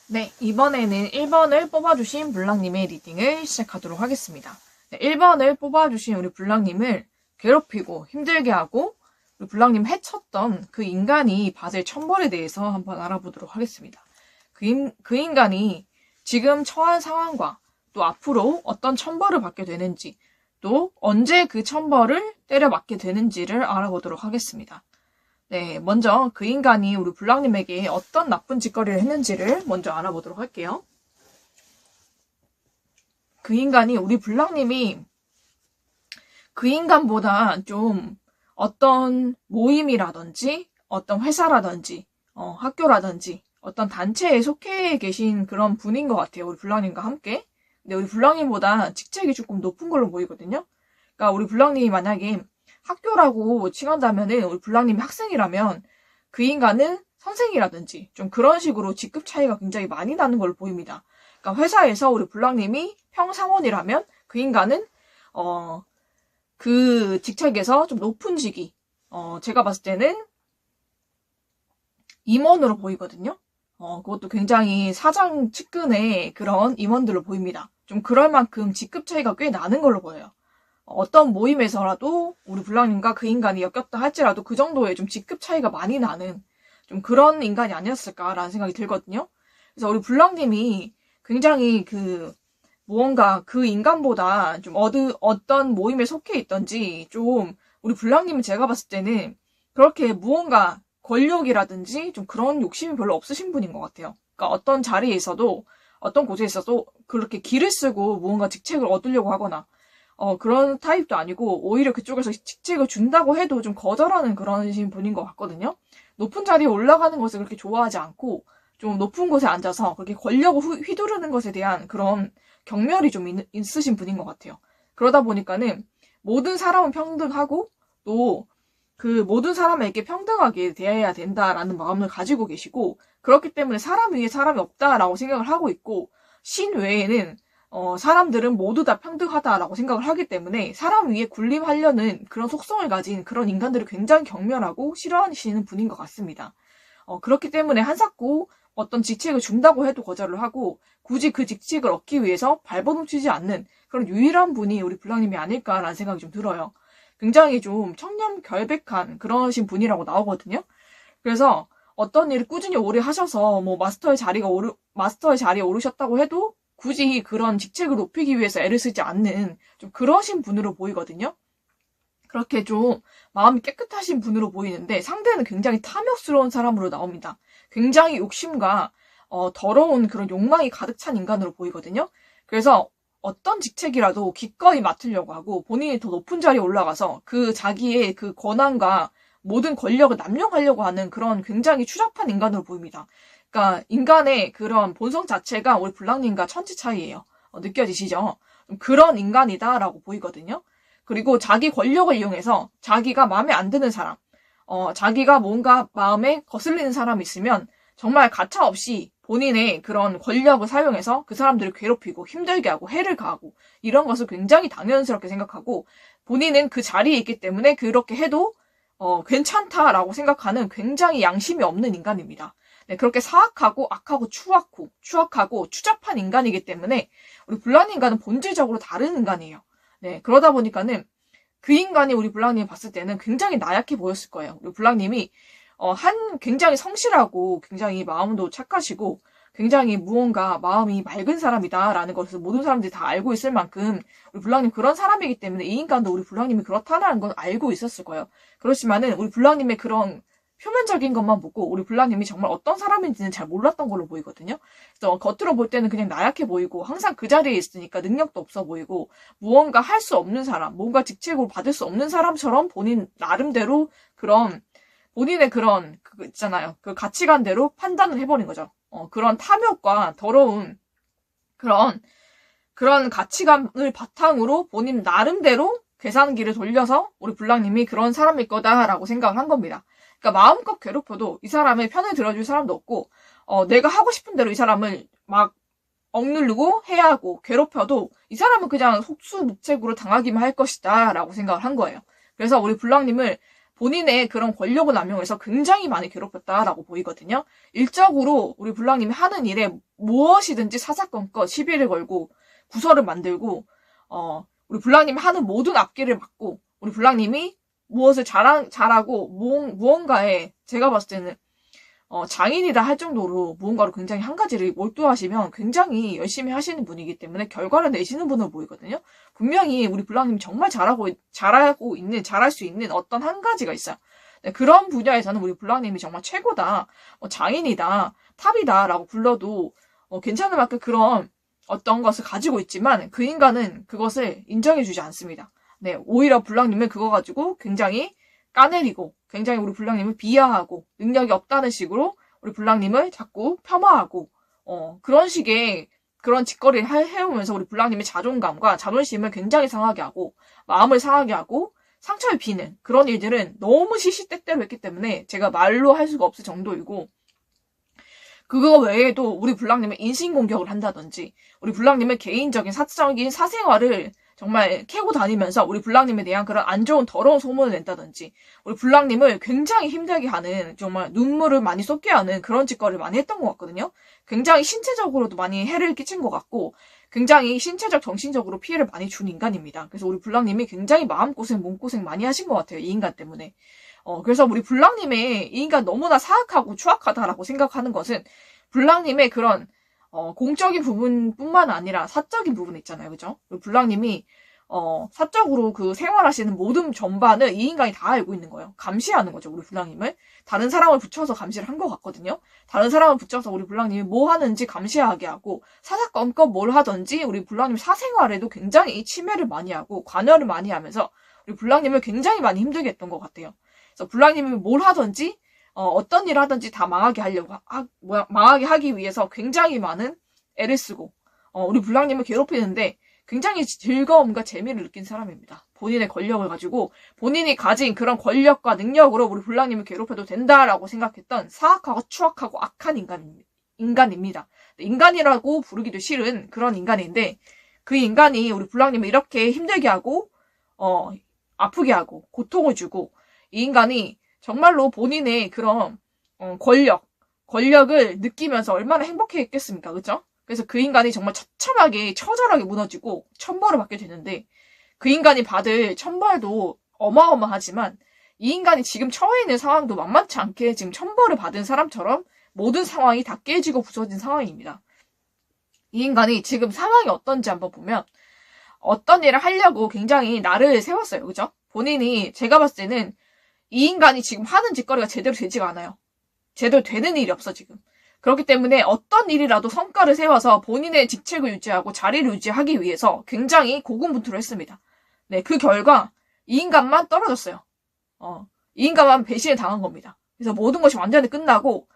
네, 이번에는 1번을 뽑아주신 블랑님의 리딩을 시작하도록 하겠습니다. 네, 1번을 뽑아주신 우리 블랑님을 괴롭히고 힘들게 하고 우리 블랑님 해쳤던 그 인간이 받을 천벌에 대해서 한번 알아보도록 하겠습니다. 그 인간이 지금 처한 상황과 또 앞으로 어떤 천벌을 받게 되는지 또 언제 그 천벌을 때려맞게 되는지를 알아보도록 하겠습니다. 네, 먼저 그 인간이 우리 블랑님에게 어떤 나쁜 짓거리를 했는지를 먼저 알아보도록 할게요. 그 인간이 우리 블랑님이 그 인간보다 좀 어떤 모임이라든지 어떤 회사라든지 학교라든지 어떤 단체에 속해 계신 그런 분인 것 같아요. 우리 블랑님과 함께. 근데 우리 블랑님보다 직책이 조금 높은 걸로 보이거든요. 그러니까 우리 블랑님이 만약에 학교라고 칭한다면은 우리 블랑님이 학생이라면 그 인간은 선생이라든지 좀 그런 식으로 직급 차이가 굉장히 많이 나는 걸로 보입니다. 그러니까 회사에서 우리 블랑님이 평사원이라면 그 인간은 그 직책에서 좀 높은 직위 제가 봤을 때는 임원으로 보이거든요. 그것도 굉장히 사장 측근의 그런 임원들로 보입니다. 좀 그럴 만큼 직급 차이가 꽤 나는 걸로 보여요. 어떤 모임에서라도 우리 블랑님과 그 인간이 엮였다 할지라도 그 정도의 좀 직급 차이가 많이 나는 좀 그런 인간이 아니었을까라는 생각이 들거든요. 그래서 우리 블랑님이 굉장히 무언가 그 인간보다 좀 어떤 모임에 속해 있던지 좀 우리 블랑님은 제가 봤을 때는 그렇게 무언가 권력이라든지 좀 그런 욕심이 별로 없으신 분인 것 같아요. 그러니까 어떤 자리에 있어도 어떤 곳에 있어도 그렇게 기를 쓰고 무언가 직책을 얻으려고 하거나 그런 타입도 아니고 오히려 그쪽에서 직책을 준다고 해도 좀 거절하는 그런 분인 것 같거든요. 높은 자리에 올라가는 것을 그렇게 좋아하지 않고 좀 높은 곳에 앉아서 그렇게 권력을 휘두르는 것에 대한 그런 경멸이 좀 있으신 분인 것 같아요. 그러다 보니까는 모든 사람은 평등하고 또 그 모든 사람에게 평등하게 대해야 된다라는 마음을 가지고 계시고 그렇기 때문에 사람 위에 사람이 없다라고 생각을 하고 있고 신 외에는 사람들은 모두 다 평등하다라고 생각을 하기 때문에 사람 위에 군림하려는 그런 속성을 가진 그런 인간들을 굉장히 경멸하고 싫어하시는 분인 것 같습니다. 그렇기 때문에 한사코 어떤 직책을 준다고 해도 거절을 하고 굳이 그 직책을 얻기 위해서 발버둥 치지 않는 그런 유일한 분이 우리 블랑님이 아닐까라는 생각이 좀 들어요. 굉장히 좀 청렴결백한 그러신 분이라고 나오거든요. 그래서 어떤 일을 꾸준히 오래 하셔서 뭐 마스터의 자리에 오르셨다고 해도 굳이 그런 직책을 높이기 위해서 애를 쓰지 않는 좀 그러신 분으로 보이거든요. 그렇게 좀 마음이 깨끗하신 분으로 보이는데 상대는 굉장히 탐욕스러운 사람으로 나옵니다. 굉장히 욕심과 더러운 그런 욕망이 가득 찬 인간으로 보이거든요. 그래서 어떤 직책이라도 기꺼이 맡으려고 하고 본인이 더 높은 자리에 올라가서 그 자기의 그 권한과 모든 권력을 남용하려고 하는 그런 굉장히 추잡한 인간으로 보입니다. 그러니까 인간의 그런 본성 자체가 우리 블랑님과 천지 차이예요. 느껴지시죠? 그런 인간이다라고 보이거든요. 그리고 자기 권력을 이용해서 자기가 마음에 안 드는 사람, 자기가 뭔가 마음에 거슬리는 사람이 있으면 정말 가차없이 본인의 그런 권력을 사용해서 그 사람들을 괴롭히고 힘들게 하고 해를 가하고 이런 것을 굉장히 당연스럽게 생각하고 본인은 그 자리에 있기 때문에 그렇게 해도 괜찮다라고 생각하는 굉장히 양심이 없는 인간입니다. 네, 그렇게 사악하고 악하고 추악하고 추잡한 인간이기 때문에 우리 블랑님과는 본질적으로 다른 인간이에요. 네, 그러다 보니까는 그 인간이 우리 블랑님이 봤을 때는 굉장히 나약해 보였을 거예요. 우리 블랑님이 굉장히 성실하고 굉장히 마음도 착하시고 굉장히 무언가 마음이 맑은 사람이다라는 것을 모든 사람들이 다 알고 있을 만큼 우리 블랑님 그런 사람이기 때문에 이 인간도 우리 블랑님이 그렇다는 걸 알고 있었을 거예요. 그렇지만은 우리 블랑님의 그런 표면적인 것만 보고 우리 블랑님이 정말 어떤 사람인지는 잘 몰랐던 걸로 보이거든요. 그래서 겉으로 볼 때는 그냥 나약해 보이고 항상 그 자리에 있으니까 능력도 없어 보이고 무언가 할 수 없는 사람, 뭔가 직책을 받을 수 없는 사람처럼 본인 나름대로 본인의 그런 그거 있잖아요. 그 가치관대로 판단을 해버린 거죠. 그런 탐욕과 더러운 그런 가치관을 바탕으로 본인 나름대로 계산기를 돌려서 우리 블랑님이 그런 사람일 거다라고 생각을 한 겁니다. 그러니까 마음껏 괴롭혀도 이 사람의 편을 들어줄 사람도 없고 내가 하고 싶은 대로 이 사람을 막 억누르고 해야 하고 괴롭혀도 이 사람은 그냥 속수무책으로 당하기만 할 것이다 라고 생각을 한 거예요. 그래서 우리 블랑님을 본인의 그런 권력을 남용해서 굉장히 많이 괴롭혔다라고 보이거든요. 일적으로 우리 불랑님이 하는 일에 무엇이든지 사사건건 시비를 걸고 구설을 만들고 우리 불랑님이 하는 모든 앞길을 막고 우리 불랑님이 무엇을 잘하고 무언가에 제가 봤을 때는 장인이다 할 정도로 무언가로 굉장히 한 가지를 몰두하시면 굉장히 열심히 하시는 분이기 때문에 결과를 내시는 분으로 보이거든요. 분명히 우리 불랑님이 정말 잘할 수 있는 어떤 한 가지가 있어요. 네, 그런 분야에서는 우리 불랑님이 정말 최고다, 장인이다, 탑이다라고 불러도 괜찮을 만큼 그런 어떤 것을 가지고 있지만 그 인간은 그것을 인정해주지 않습니다. 네, 오히려 불랑님은 그거 가지고 굉장히 까내리고 굉장히 우리 불랑님을 비하하고 능력이 없다는 식으로 우리 불랑님을 자꾸 폄하하고 그런 식의 그런 짓거리를 해오면서 우리 불랑님의 자존감과 자존심을 굉장히 상하게 하고 마음을 상하게 하고 상처를 비는 그런 일들은 너무 시시때때로 했기 때문에 제가 말로 할 수가 없을 정도이고, 그거 외에도 우리 불랑님은 인신공격을 한다든지 우리 불랑님의 개인적인 사적인 사생활을 정말 캐고 다니면서 우리 불랑님에 대한 그런 안 좋은 더러운 소문을 낸다든지 우리 불랑님을 굉장히 힘들게 하는, 정말 눈물을 많이 쏟게 하는 그런 짓거리를 많이 했던 것 같거든요. 굉장히 신체적으로도 많이 해를 끼친 것 같고 굉장히 신체적 정신적으로 피해를 많이 준 인간입니다. 그래서 우리 불랑님이 굉장히 마음고생 몸고생 많이 하신 것 같아요, 이 인간 때문에. 그래서 우리 불랑님의 이 인간 너무나 사악하고 추악하다라고 생각하는 것은 불랑님의 그런 공적인 부분뿐만 아니라 사적인 부분 있잖아요. 그죠? 불랑님이 사적으로 그 생활하시는 모든 전반을 이 인간이 다 알고 있는 거예요. 감시하는 거죠, 우리 불랑님을. 다른 사람을 붙여서 감시를 한 것 같거든요. 다른 사람을 붙여서 우리 불랑님이 뭐 하는지 감시하게 하고 사사건건 뭘 하든지 우리 불랑님 사생활에도 굉장히 침해를 많이 하고 관여를 많이 하면서 우리 불랑님을 굉장히 많이 힘들게 했던 것 같아요. 그래서 불랑님이 뭘 하든지 어떤 일 하든지 다 망하게 하기 위해서 굉장히 많은 애를 쓰고, 우리 불랑님을 괴롭히는데 굉장히 즐거움과 재미를 느낀 사람입니다. 본인의 권력을 가지고 본인이 가진 그런 권력과 능력으로 우리 불랑님을 괴롭혀도 된다라고 생각했던 사악하고 추악하고 악한 인간입니다. 인간이라고 부르기도 싫은 그런 인간인데 그 인간이 우리 불랑님을 이렇게 힘들게 하고, 아프게 하고 고통을 주고, 이 인간이 정말로 본인의 그런 권력을 느끼면서 얼마나 행복했겠습니까? 그죠? 그래서 그 인간이 정말 처절하게 무너지고 천벌을 받게 되는데 그 인간이 받을 천벌도 어마어마하지만 이 인간이 지금 처해 있는 상황도 만만치 않게 지금 천벌을 받은 사람처럼 모든 상황이 다 깨지고 부서진 상황입니다. 이 인간이 지금 상황이 어떤지 한번 보면 어떤 일을 하려고 굉장히 날을 세웠어요. 그죠? 본인이 제가 봤을 때는 이 인간이 지금 하는 짓거리가 제대로 되지가 않아요. 제대로 되는 일이 없어, 지금. 그렇기 때문에 어떤 일이라도 성과를 세워서 본인의 직책을 유지하고 자리를 유지하기 위해서 굉장히 고군분투를 했습니다. 네, 그 결과 이 인간만 떨어졌어요. 이 인간만 배신을 당한 겁니다. 그래서 모든 것이 완전히 끝나고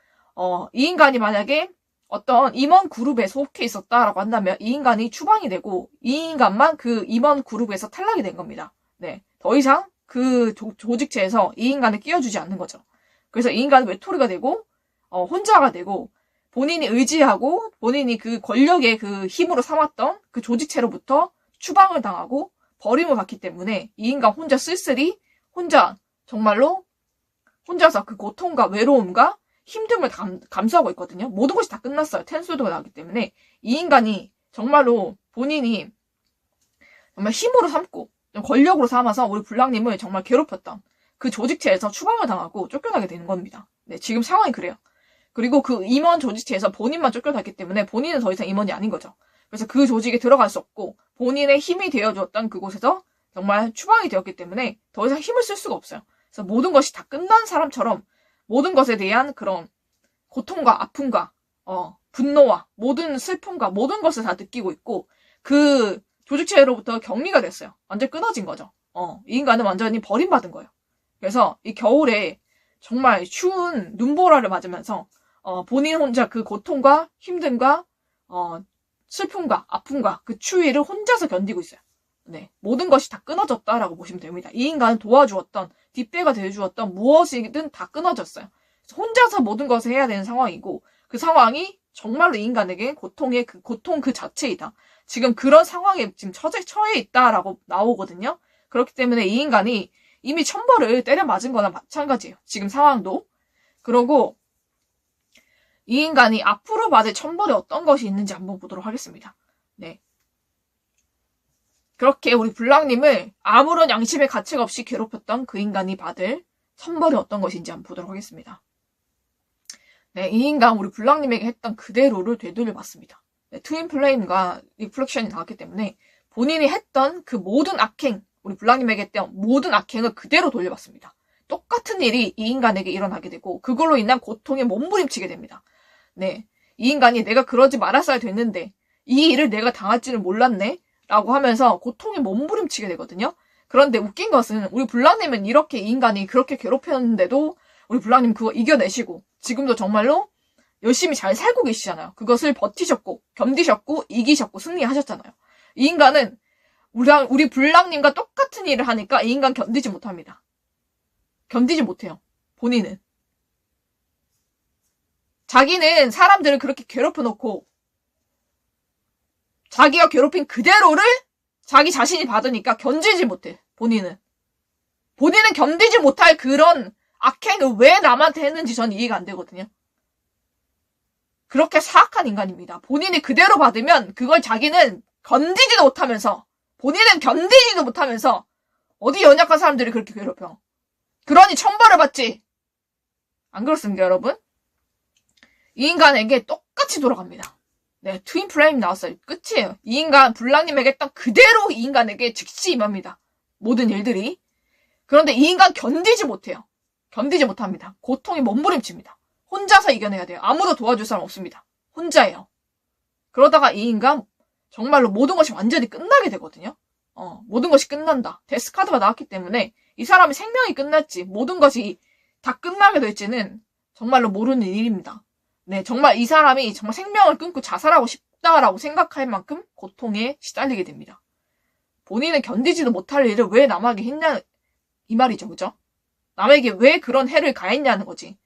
이 인간이 만약에 어떤 임원 그룹에 속해 있었다라고 한다면 이 인간이 추방이 되고 이 인간만 그 임원 그룹에서 탈락이 된 겁니다. 네, 더 이상 그 조직체에서 이 인간을 끼워주지 않는 거죠. 그래서 이 인간은 외톨이가 되고 혼자가 되고 본인이 의지하고 본인이 그 권력의 그 힘으로 삼았던 그 조직체로부터 추방을 당하고 버림을 받기 때문에 이 인간 혼자 쓸쓸히 정말로 혼자서 그 고통과 외로움과 힘듦을 감수하고 있거든요. 모든 것이 다 끝났어요. 텐수도가 나기 때문에 이 인간이 정말로 본인이 정말 힘으로 삼고 권력으로 삼아서 우리 불랑님을 정말 괴롭혔던 그 조직체에서 추방을 당하고 쫓겨나게 되는 겁니다. 네, 지금 상황이 그래요. 그리고 그 임원 조직체에서 본인만 쫓겨났기 때문에 본인은 더 이상 임원이 아닌 거죠. 그래서 그 조직에 들어갈 수 없고 본인의 힘이 되어주었던 그곳에서 정말 추방이 되었기 때문에 더 이상 힘을 쓸 수가 없어요. 그래서 모든 것이 다 끝난 사람처럼 모든 것에 대한 그런 고통과 아픔과 분노와 모든 슬픔과 모든 것을 다 느끼고 있고 그 조직체로부터 격리가 됐어요. 완전 끊어진 거죠. 이 인간은 완전히 버림받은 거예요. 그래서 이 겨울에 정말 추운 눈보라를 맞으면서 본인 혼자 그 고통과 힘듦과 슬픔과 아픔과 그 추위를 혼자서 견디고 있어요. 네, 모든 것이 다 끊어졌다라고 보시면 됩니다. 이 인간은 도와주었던 뒷배가 되어주었던 무엇이든 다 끊어졌어요. 혼자서 모든 것을 해야 되는 상황이고 그 상황이 정말로 이 인간에게 고통 그 자체이다. 지금 그런 상황에 지금 처해 있다라고 나오거든요. 그렇기 때문에 이 인간이 이미 천벌을 때려 맞은 거나 마찬가지예요. 지금 상황도. 그러고 이 인간이 앞으로 받을 천벌이 어떤 것이 있는지 한번 보도록 하겠습니다. 네. 그렇게 우리 블랑님을 아무런 양심의 가책 없이 괴롭혔던 그 인간이 받을 천벌이 어떤 것인지 한번 보도록 하겠습니다. 네, 이 인간 우리 블랑님에게 했던 그대로를 되돌려봤습니다. 네, 트윈 플레임과 리플렉션이 나왔기 때문에 본인이 했던 그 모든 악행, 우리 블랑님에게 했던 모든 악행을 그대로 돌려봤습니다. 똑같은 일이 이 인간에게 일어나게 되고 그걸로 인한 고통에 몸부림치게 됩니다. 네, 이 인간이 내가 그러지 말았어야 됐는데 이 일을 내가 당할지는 몰랐네 라고 하면서 고통에 몸부림치게 되거든요. 그런데 웃긴 것은 우리 블랑님은 이렇게 이 인간이 그렇게 괴롭혔는데도 우리 블랑님 그거 이겨내시고 지금도 정말로 열심히 잘 살고 계시잖아요. 그것을 버티셨고 견디셨고 이기셨고 승리하셨잖아요. 이 인간은 우리 블랑님과 똑같은 일을 하니까 이 인간 견디지 못합니다. 견디지 못해요. 본인은. 자기는 사람들을 그렇게 괴롭혀놓고 자기가 괴롭힌 그대로를 자기 자신이 받으니까 견디지 못해. 본인은 견디지 못할 그런 악행을 왜 남한테 했는지 전 이해가 안 되거든요. 그렇게 사악한 인간입니다. 본인이 그대로 받으면 그걸 자기는 견디지도 못하면서 본인은 견디지도 못하면서 어디 연약한 사람들이 그렇게 괴롭혀. 그러니 천벌을 받지. 안 그렇습니까, 여러분? 이 인간에게 똑같이 돌아갑니다. 네, 트윈 플레임 나왔어요. 끝이에요. 이 인간, 블랑님에게 했던 그대로 이 인간에게 즉시 임합니다. 모든 일들이. 그런데 이 인간 견디지 못해요. 견디지 못합니다. 고통이 몸부림칩니다. 혼자서 이겨내야 돼요. 아무도 도와줄 사람 없습니다. 혼자예요. 그러다가 이 인간 정말로 모든 것이 완전히 끝나게 되거든요. 모든 것이 끝난다. 데스카드가 나왔기 때문에 이 사람의 생명이 끝날지 모든 것이 다 끝나게 될지는 정말로 모르는 일입니다. 네, 정말 이 사람이 정말 생명을 끊고 자살하고 싶다라고 생각할 만큼 고통에 시달리게 됩니다. 본인은 견디지도 못할 일을 왜 남에게 했냐 이 말이죠. 그죠? 남에게 왜 그런 해를 가했냐는 거지.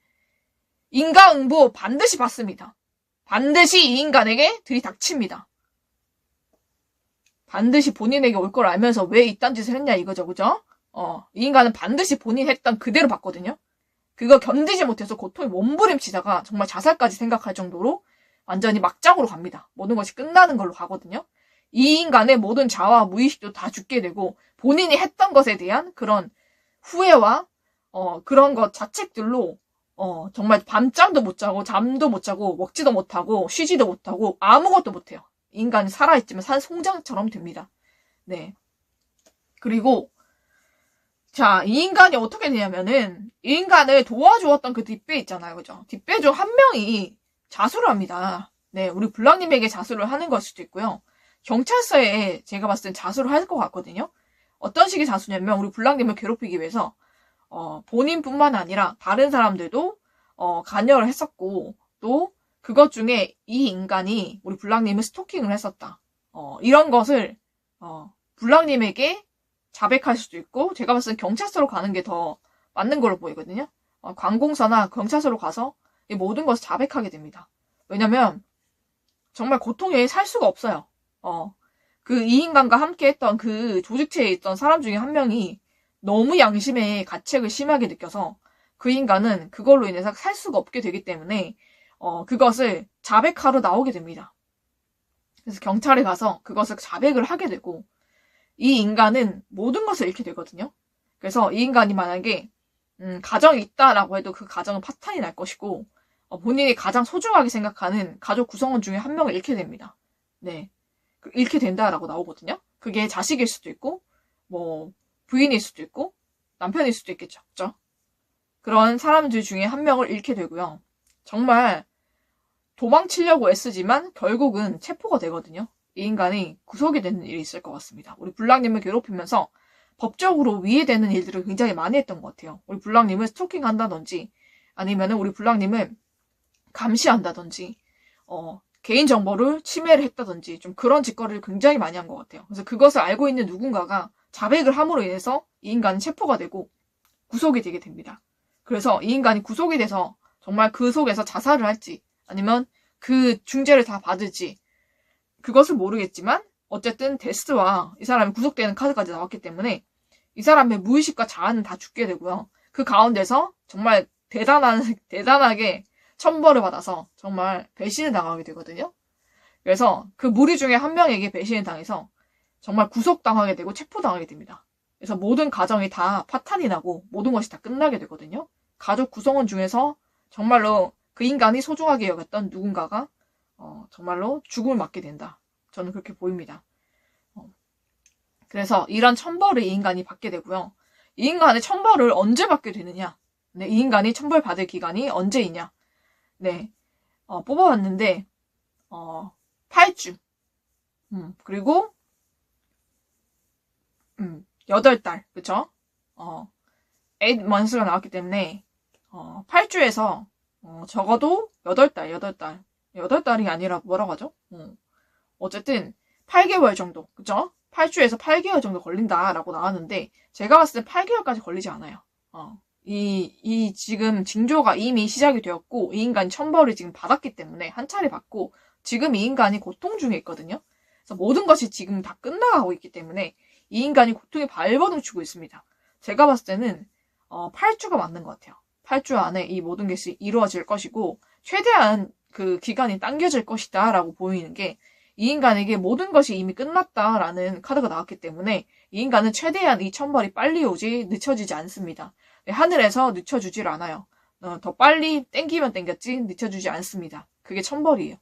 인과응보 반드시 받습니다. 반드시 이 인간에게 들이닥칩니다. 반드시 본인에게 올 걸 알면서 왜 이딴 짓을 했냐 이거죠. 그죠? 이 인간은 반드시 본인 했던 그대로 받거든요. 그거 견디지 못해서 고통이 몸부림치다가 정말 자살까지 생각할 정도로 완전히 막장으로 갑니다. 모든 것이 끝나는 걸로 가거든요. 이 인간의 모든 자아와 무의식도 다 죽게 되고 본인이 했던 것에 대한 그런 후회와 그런 것 자책들로 정말 밤잠도 못 자고 잠도 못 자고 먹지도 못하고 쉬지도 못하고 아무것도 못해요. 인간이 살아있지만 산 송장처럼 됩니다. 네. 그리고 자, 이 인간이 어떻게 되냐면은 이 인간을 도와주었던 그 뒷배 있잖아요. 그죠? 뒷배 중 한 명이 자수를 합니다. 네, 우리 블랑님에게 자수를 하는 걸 수도 있고요. 경찰서에 제가 봤을 땐 자수를 할 것 같거든요. 어떤 식의 자수냐면 우리 블랑님을 괴롭히기 위해서 본인뿐만 아니라 다른 사람들도 관여를 했었고 또 그것 중에 이 인간이 우리 블랑님을 스토킹을 했었다. 이런 것을 블랑님에게 자백할 수도 있고 제가 봤을 때 경찰서로 가는 게 더 맞는 걸로 보이거든요. 관공서나 경찰서로 가서 이 모든 것을 자백하게 됩니다. 왜냐면 정말 고통에 살 수가 없어요. 그 이 인간과 함께 했던 그 조직체에 있던 사람 중에 한 명이 너무 양심의 가책을 심하게 느껴서 그 인간은 그걸로 인해서 살 수가 없게 되기 때문에 그것을 자백하러 나오게 됩니다. 그래서 경찰에 가서 그것을 자백을 하게 되고 이 인간은 모든 것을 잃게 되거든요. 그래서 이 인간이 만약에 가정이 있다라고 해도 그 가정은 파탄이 날 것이고 본인이 가장 소중하게 생각하는 가족 구성원 중에 한 명을 잃게 됩니다. 네, 잃게 된다라고 나오거든요. 그게 자식일 수도 있고 뭐 부인일 수도 있고 남편일 수도 있겠죠. 그렇죠? 그런 사람들 중에 한 명을 잃게 되고요. 정말 도망치려고 애쓰지만 결국은 체포가 되거든요. 이 인간이 구속이 되는 일이 있을 것 같습니다. 우리 블랑님을 괴롭히면서 법적으로 위해되는 일들을 굉장히 많이 했던 것 같아요. 우리 블랑님을 스토킹한다든지 아니면은 우리 블랑님을 감시한다든지 개인정보를 침해를 했다든지 좀 그런 짓거리를 굉장히 많이 한 것 같아요. 그래서 그것을 알고 있는 누군가가 자백을 함으로 인해서 이 인간은 체포가 되고 구속이 되게 됩니다. 그래서 이 인간이 구속이 돼서 정말 그 속에서 자살을 할지 아니면 그 중죄를 다 받을지 그것을 모르겠지만 어쨌든 데스와 이 사람이 구속되는 카드까지 나왔기 때문에 이 사람의 무의식과 자아는 다 죽게 되고요. 그 가운데서 정말 대단하게 천벌을 받아서 정말 배신을 당하게 되거든요. 그래서 그 무리 중에 한 명에게 배신을 당해서 정말 구속당하게 되고 체포당하게 됩니다. 그래서 모든 가정이 다 파탄이 나고 모든 것이 다 끝나게 되거든요. 가족 구성원 중에서 정말로 그 인간이 소중하게 여겼던 누군가가 정말로 죽음을 맞게 된다. 저는 그렇게 보입니다. 그래서 이런 천벌을 이 인간이 받게 되고요. 이 인간의 천벌을 언제 받게 되느냐? 네, 이 인간이 천벌 받을 기간이 언제이냐? 네, 뽑아봤는데 8주. 그리고 8달, 그쵸? 8months가 나왔기 때문에 8주에서 적어도 8달. 8달이 아니라 뭐라고 하죠? 어쨌든 8개월 정도, 그쵸? 8주에서 8개월 정도 걸린다라고 나왔는데 제가 봤을 때 8개월까지 걸리지 않아요. 이 지금 징조가 이미 시작이 되었고 이 인간이 천벌을 지금 받았기 때문에 한 차례 받고 지금 이 인간이 고통 중에 있거든요. 그래서 모든 것이 지금 다 끝나가고 있기 때문에 이 인간이 고통에 발버둥 치고 있습니다. 제가 봤을 때는 8주가 맞는 것 같아요. 8주 안에 이 모든 것이 이루어질 것이고 최대한 그 기간이 당겨질 것이다 라고 보이는 게 이 인간에게 모든 것이 이미 끝났다라는 카드가 나왔기 때문에 이 인간은 최대한 이 천벌이 빨리 오지 늦춰지지 않습니다. 하늘에서 늦춰주질 않아요. 더 빨리 땡기면 땡겼지 늦춰주지 않습니다. 그게 천벌이에요.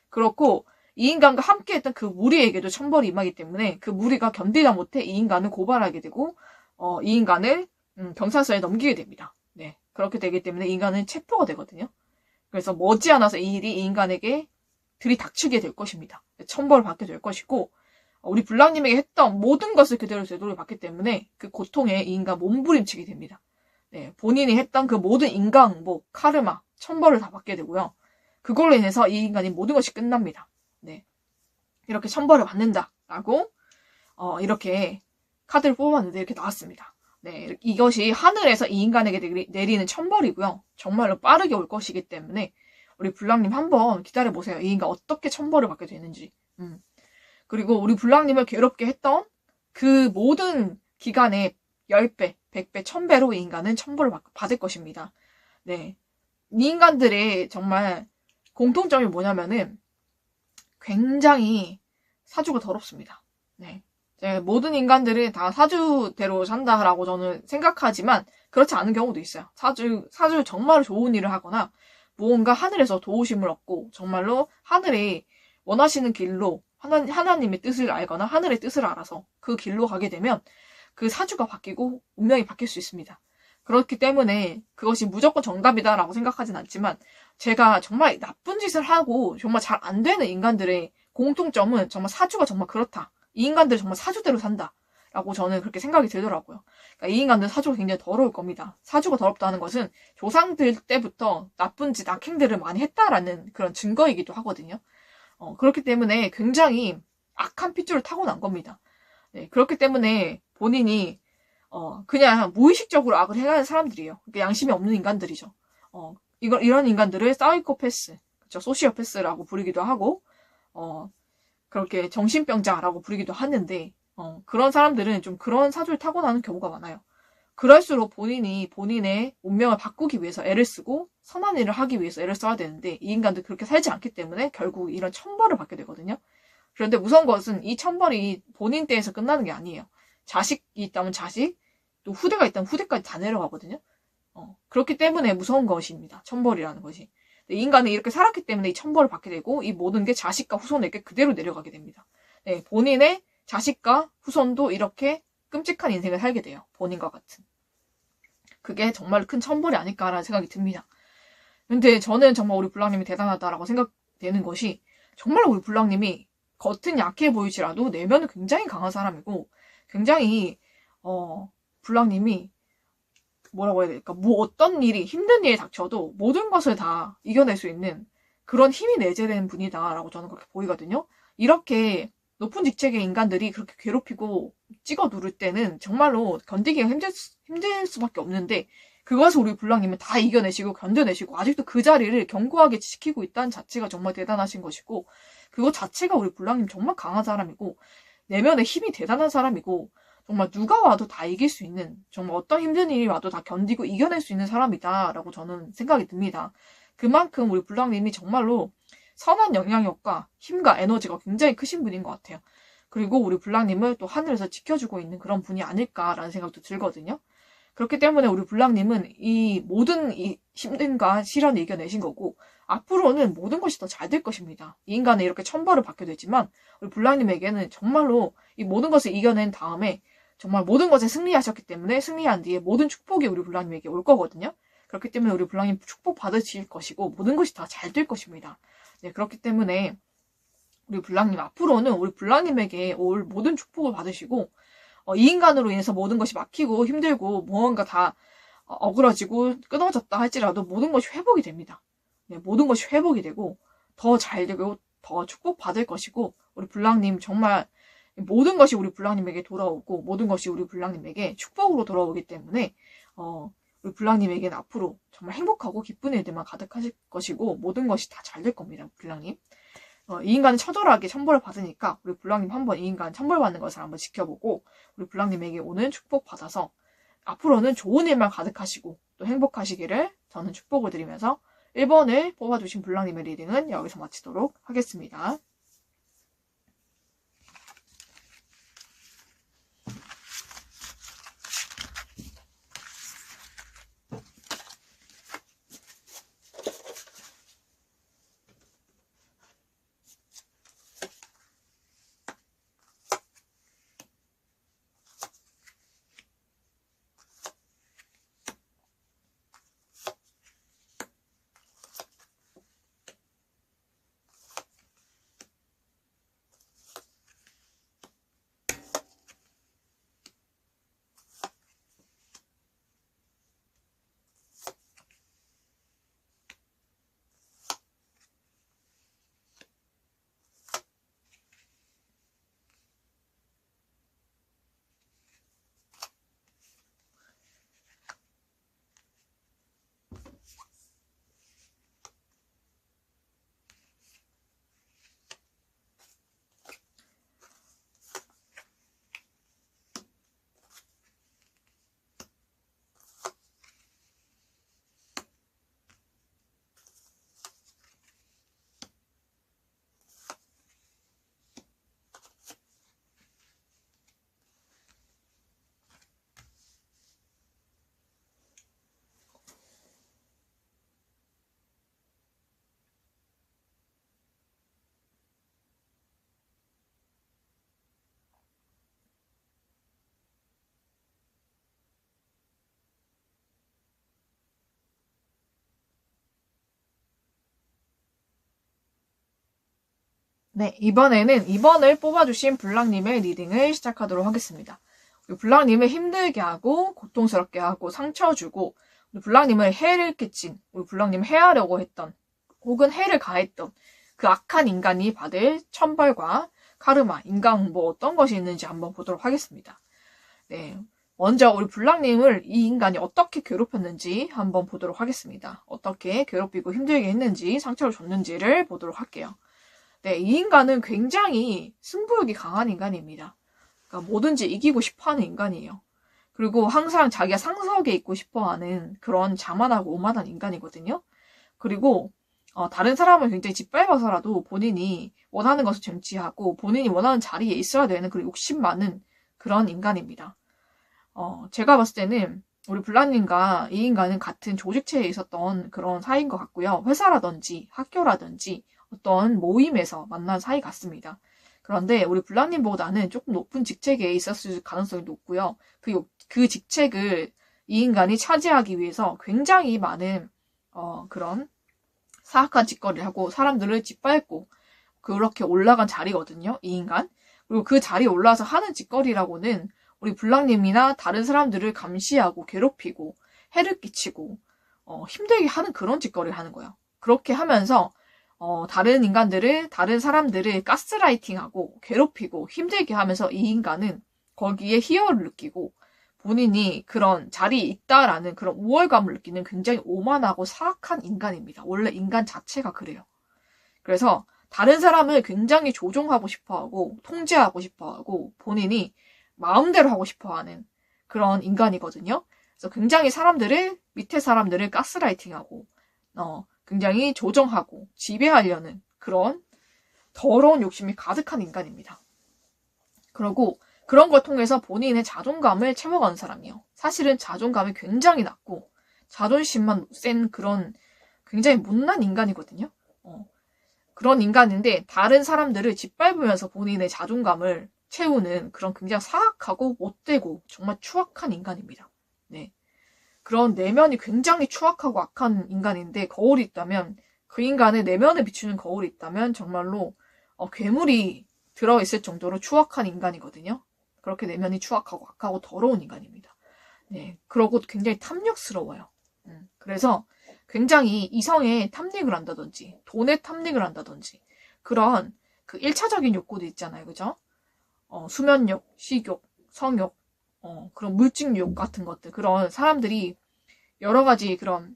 그렇고 이 인간과 함께했던 그 무리에게도 천벌이 임하기 때문에 그 무리가 견디다 못해 이 인간을 고발하게 되고 이 인간을 경찰서에 넘기게 됩니다. 네, 그렇게 되기 때문에 이 인간은 체포가 되거든요. 그래서 머지않아서 이 일이 이 인간에게 들이닥치게 될 것입니다. 천벌을 받게 될 것이고 우리 블랑님에게 했던 모든 것을 그대로 되돌려받기 때문에 그 고통에 이 인간 몸부림치게 됩니다. 네, 본인이 했던 그 모든 인간복, 카르마, 천벌을 다 받게 되고요. 그걸로 인해서 이 인간이 모든 것이 끝납니다. 네, 이렇게 천벌을 받는다라고 이렇게 카드를 뽑았는데 이렇게 나왔습니다. 네, 이것이 하늘에서 이 인간에게 내리는 천벌이고요. 정말로 빠르게 올 것이기 때문에 우리 블랑님 한번 기다려보세요. 이 인간 어떻게 천벌을 받게 되는지. 그리고 우리 블랑님을 괴롭게 했던 그 모든 기간에 10배, 100배, 1000배로 이 인간은 천벌을 받을 것입니다. 네, 이 인간들의 정말 공통점이 뭐냐면은 굉장히 사주가 더럽습니다. 네, 모든 인간들은 다 사주대로 산다라고 저는 생각하지만 그렇지 않은 경우도 있어요. 사주 정말 좋은 일을 하거나 무언가 하늘에서 도우심을 얻고 정말로 하늘이 원하시는 길로 하나님의 뜻을 알거나 하늘의 뜻을 알아서 그 길로 가게 되면 그 사주가 바뀌고 운명이 바뀔 수 있습니다. 그렇기 때문에 그것이 무조건 정답이다라고 생각하진 않지만 제가 정말 나쁜 짓을 하고 정말 잘 안 되는 인간들의 공통점은 정말 사주가 정말 그렇다. 이 인간들 정말 사주대로 산다. 라고 저는 그렇게 생각이 들더라고요. 그러니까 이 인간들 사주가 굉장히 더러울 겁니다. 사주가 더럽다는 것은 조상들 때부터 나쁜 짓, 악행들을 많이 했다라는 그런 증거이기도 하거든요. 그렇기 때문에 굉장히 악한 핏줄을 타고난 겁니다. 네, 그렇기 때문에 본인이 그냥 무의식적으로 악을 행하는 사람들이에요. 그러니까 양심이 없는 인간들이죠. 이런 인간들을 사이코패스, 그렇죠? 소시오패스라고 부르기도 하고 그렇게 정신병자라고 부르기도 하는데 그런 사람들은 좀 그런 사주를 타고나는 경우가 많아요. 그럴수록 본인이 본인의 운명을 바꾸기 위해서 애를 쓰고 선한 일을 하기 위해서 애를 써야 되는데 이 인간들 그렇게 살지 않기 때문에 결국 이런 천벌을 받게 되거든요. 그런데 무서운 것은 이 천벌이 본인 때에서 끝나는 게 아니에요. 자식이 있다면 자식, 또 후대가 있다면 후대까지 다 내려가거든요. 그렇기 때문에 무서운 것입니다. 천벌이라는 것이. 이 인간은 이렇게 살았기 때문에 이 천벌을 받게 되고 이 모든 게 자식과 후손에게 그대로 내려가게 됩니다. 네, 본인의 자식과 후손도 이렇게 끔찍한 인생을 살게 돼요. 본인과 같은. 그게 정말 큰 천벌이 아닐까라는 생각이 듭니다. 근데 저는 정말 우리 블랑님이 대단하다라고 생각되는 것이 정말 우리 블랑님이 겉은 약해 보이지라도 내면은 굉장히 강한 사람이고 굉장히 블랑님이 뭐라고 해야 될까? 뭐 어떤 일이 힘든 일이 닥쳐도 모든 것을 다 이겨낼 수 있는 그런 힘이 내재된 분이다라고 저는 그렇게 보이거든요. 이렇게 높은 직책의 인간들이 그렇게 괴롭히고 찍어 누를 때는 정말로 견디기가 힘들 수밖에 없는데 그것을 우리 블랑님은 다 이겨내시고 견뎌내시고 아직도 그 자리를 견고하게 지키고 있다는 자체가 정말 대단하신 것이고 그것 자체가 우리 블랑님 정말 강한 사람이고 내면의 힘이 대단한 사람이고 정말 누가 와도 다 이길 수 있는, 정말 어떤 힘든 일이 와도 다 견디고 이겨낼 수 있는 사람이다라고 저는 생각이 듭니다. 그만큼 우리 블랑님이 정말로 선한 영향력과 힘과 에너지가 굉장히 크신 분인 것 같아요. 그리고 우리 블랑님을 또 하늘에서 지켜주고 있는 그런 분이 아닐까라는 생각도 들거든요. 그렇기 때문에 우리 블랑님은 이 모든 이 힘든과 시련을 이겨내신 거고, 앞으로는 모든 것이 더 잘 될 것입니다. 이 인간은 이렇게 천벌을 받게 되지만, 우리 블랑님에게는 정말로 이 모든 것을 이겨낸 다음에 정말 모든 것에 승리하셨기 때문에 승리한 뒤에 모든 축복이 우리 블랑님에게 올 거거든요. 그렇기 때문에 우리 블랑님 축복 받으실 것이고, 모든 것이 다 잘 될 것입니다. 네, 그렇기 때문에 우리 블랑님 앞으로는 우리 블랑님에게 올 모든 축복을 받으시고, 이 인간으로 인해서 모든 것이 막히고 힘들고 무언가 다 어그러지고 끊어졌다 할지라도 모든 것이 회복이 됩니다. 네, 모든 것이 회복이 되고 더 잘 되고 더 축복받을 것이고, 우리 블랑님 정말 모든 것이 우리 블랑님에게 돌아오고 모든 것이 우리 블랑님에게 축복으로 돌아오기 때문에 우리 블랑님에게는 앞으로 정말 행복하고 기쁜 일들만 가득하실 것이고 모든 것이 다 잘 될 겁니다. 블랑님. 이 인간은 처절하게 천벌을 받으니까 우리 블랑님 한번 이 인간 천벌받는 것을 한번 지켜보고 우리 블랑님에게 오는 축복 받아서 앞으로는 좋은 일만 가득하시고 또 행복하시기를 저는 축복을 드리면서 1번을 뽑아주신 블랑님의 리딩은 여기서 마치도록 하겠습니다. 네, 이번에는 2번을 뽑아주신 블랑님의 리딩을 시작하도록 하겠습니다. 블랑님을 힘들게 하고 고통스럽게 하고 상처 주고 블랑님을 해를 끼친, 우리 블랑님을 해하려고 했던 혹은 해를 가했던 그 악한 인간이 받을 천벌과 카르마, 인강 뭐 어떤 것이 있는지 한번 보도록 하겠습니다. 네, 먼저 우리 블랑님을 이 인간이 어떻게 괴롭혔는지 한번 보도록 하겠습니다. 어떻게 괴롭히고 힘들게 했는지, 상처를 줬는지를 보도록 할게요. 네, 이 인간은 굉장히 승부욕이 강한 인간입니다. 그러니까 뭐든지 이기고 싶어하는 인간이에요. 그리고 항상 자기가 상석에 있고 싶어하는 그런 자만하고 오만한 인간이거든요. 그리고 다른 사람을 굉장히 짓밟아서라도 본인이 원하는 것을 쟁취하고 본인이 원하는 자리에 있어야 되는 그런 욕심 많은 그런 인간입니다. 제가 봤을 때는 우리 블랑님과 이 인간은 같은 조직체에 있었던 그런 사이인 것 같고요. 회사라든지 학교라든지 어떤 모임에서 만난 사이 같습니다. 그런데 우리 블랑님보다는 조금 높은 직책에 있었을 가능성이 높고요. 그 직책을 이 인간이 차지하기 위해서 굉장히 많은 그런 사악한 짓거리를 하고 사람들을 짓밟고 그렇게 올라간 자리거든요. 이 인간. 그리고 그 자리에 올라와서 하는 짓거리라고는 우리 블랑님이나 다른 사람들을 감시하고 괴롭히고 해를 끼치고 힘들게 하는 그런 짓거리를 하는 거예요. 그렇게 하면서 다른 사람들을 가스라이팅하고 괴롭히고 힘들게 하면서 이 인간은 거기에 희열을 느끼고 본인이 그런 자리에 있다라는 그런 우월감을 느끼는 굉장히 오만하고 사악한 인간입니다. 원래 인간 자체가 그래요. 그래서 다른 사람을 굉장히 조종하고 싶어하고 통제하고 싶어하고 본인이 마음대로 하고 싶어 하는 그런 인간이거든요. 그래서 굉장히 밑에 사람들을 가스라이팅하고, 굉장히 조정하고, 지배하려는 그런 더러운 욕심이 가득한 인간입니다. 그리고 그런 걸 통해서 본인의 자존감을 채워가는 사람이에요. 사실은 자존감이 굉장히 낮고, 자존심만 센 그런 굉장히 못난 인간이거든요. 그런 인간인데 다른 사람들을 짓밟으면서 본인의 자존감을 채우는 그런 굉장히 사악하고 못되고 정말 추악한 인간입니다. 네. 그런 내면이 굉장히 추악하고 악한 인간인데 거울이 있다면 그 인간의 내면에 비추는 거울이 있다면 정말로 괴물이 들어있을 정도로 추악한 인간이거든요. 그렇게 내면이 추악하고 악하고 더러운 인간입니다. 네. 그러고 굉장히 탐욕스러워요. 그래서 굉장히 이성에 탐닉을 한다든지 돈에 탐닉을 한다든지 그런 그 1차적인 욕구도 있잖아요. 그죠? 수면욕, 식욕, 성욕, 그런 물증욕 같은 것들 그런 사람들이 여러 가지 그런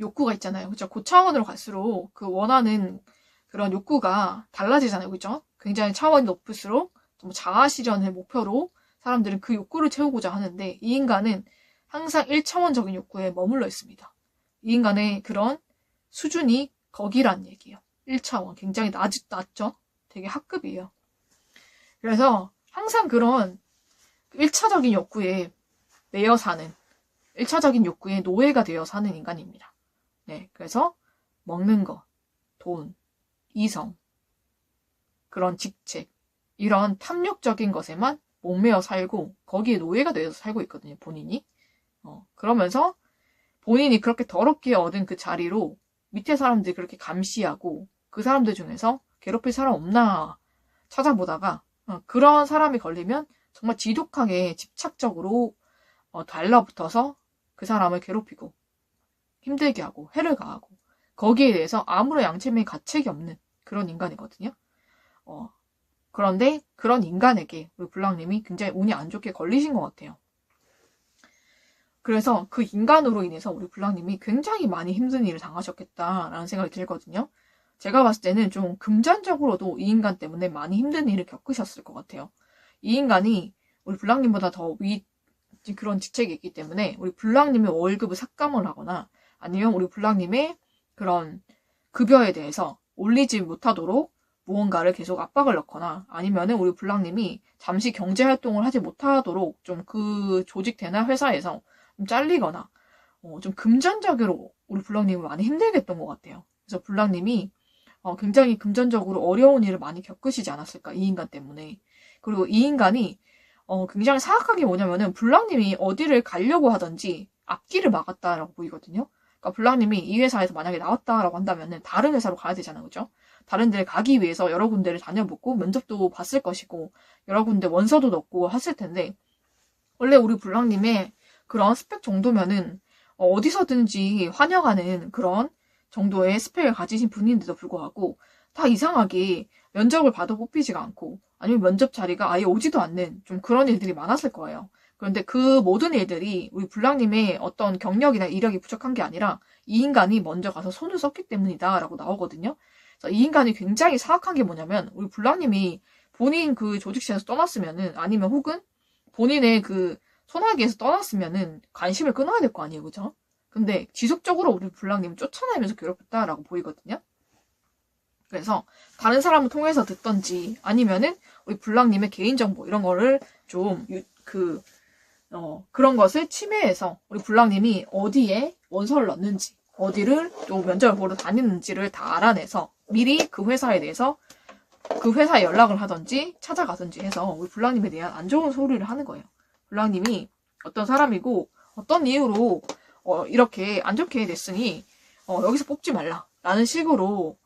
욕구가 있잖아요. 그죠? 고차원으로 갈수록 그 원하는 그런 욕구가 달라지잖아요. 그죠? 굉장히 차원이 높을수록 좀 자아 실현을 목표로 사람들은 그 욕구를 채우고자 하는데 이 인간은 항상 1차원적인 욕구에 머물러 있습니다. 이 인간의 그런 수준이 거기란 얘기예요. 1차원. 굉장히 낮죠? 되게 하급이에요. 그래서 항상 그런 1차적인 욕구에 매여 사는, 1차적인 욕구에 노예가 되어 사는 인간입니다. 네. 그래서 먹는 것, 돈, 이성, 그런 직책, 이런 탐욕적인 것에만 목매어 살고 거기에 노예가 되어서 살고 있거든요. 본인이. 그러면서 본인이 그렇게 더럽게 얻은 그 자리로 밑에 사람들이 그렇게 감시하고 그 사람들 중에서 괴롭힐 사람 없나 찾아보다가 그런 사람이 걸리면 정말 지독하게 집착적으로 달라붙어서 그 사람을 괴롭히고 힘들게 하고 해를 가하고 거기에 대해서 아무런 양심의 가책이 없는 그런 인간이거든요. 그런데 그런 인간에게 우리 블랑님이 굉장히 운이 안 좋게 걸리신 것 같아요. 그래서 그 인간으로 인해서 우리 블랑님이 굉장히 많이 힘든 일을 당하셨겠다라는 생각이 들거든요. 제가 봤을 때는 좀 금전적으로도 이 인간 때문에 많이 힘든 일을 겪으셨을 것 같아요. 이 인간이 우리 블랑님보다 더 그런 직책이 있기 때문에 우리 블랑님의 월급을 삭감을 하거나 아니면 우리 블랑님의 그런 급여에 대해서 올리지 못하도록 무언가를 계속 압박을 넣거나 아니면은 우리 블랑님이 잠시 경제활동을 하지 못하도록 좀 그 조직대나 회사에서 좀 잘리거나 좀 금전적으로 우리 블랑님을 많이 힘들게 했던 것 같아요. 그래서 블랑님이 굉장히 금전적으로 어려운 일을 많이 겪으시지 않았을까 이 인간 때문에. 그리고 이 인간이 굉장히 사악한 게 뭐냐면은 블랑님이 어디를 가려고 하든지 앞길을 막았다라고 보이거든요. 그러니까 블랑님이 이 회사에서 만약에 나왔다라고 한다면은 다른 회사로 가야 되잖아요. 그죠? 다른 데를 가기 위해서 여러 군데를 다녀보고 면접도 봤을 것이고 여러 군데 원서도 넣고 했을 텐데 원래 우리 블랑님의 그런 스펙 정도면은 어디서든지 환영하는 그런 정도의 스펙을 가지신 분인데도 불구하고 다 이상하게 면접을 봐도 뽑히지가 않고 아니면 면접 자리가 아예 오지도 않는 좀 그런 일들이 많았을 거예요. 그런데 그 모든 일들이 우리 블랑님의 어떤 경력이나 이력이 부족한 게 아니라 이 인간이 먼저 가서 손을 썼기 때문이다 라고 나오거든요. 그래서 이 인간이 굉장히 사악한 게 뭐냐면 우리 블랑님이 본인 그 조직실에서 떠났으면은 아니면 혹은 본인의 그 소나기에서 떠났으면은 관심을 끊어야 될 거 아니에요. 그죠? 근데 지속적으로 우리 블랑님을 쫓아내면서 괴롭혔다라고 보이거든요. 그래서 다른 사람을 통해서 듣던지 아니면은 우리 블랑님의 개인정보 이런 거를 좀 그런 것을 침해해서 우리 블랑님이 어디에 원서를 넣는지 어디를 또 면접을 보러 다니는지를 다 알아내서 미리 그 회사에 대해서 그 회사에 연락을 하든지 찾아가든지 해서 우리 블랑님에 대한 안 좋은 소리를 하는 거예요. 블랑님이 어떤 사람이고 어떤 이유로 이렇게 안 좋게 됐으니 여기서 뽑지 말라 라는 식으로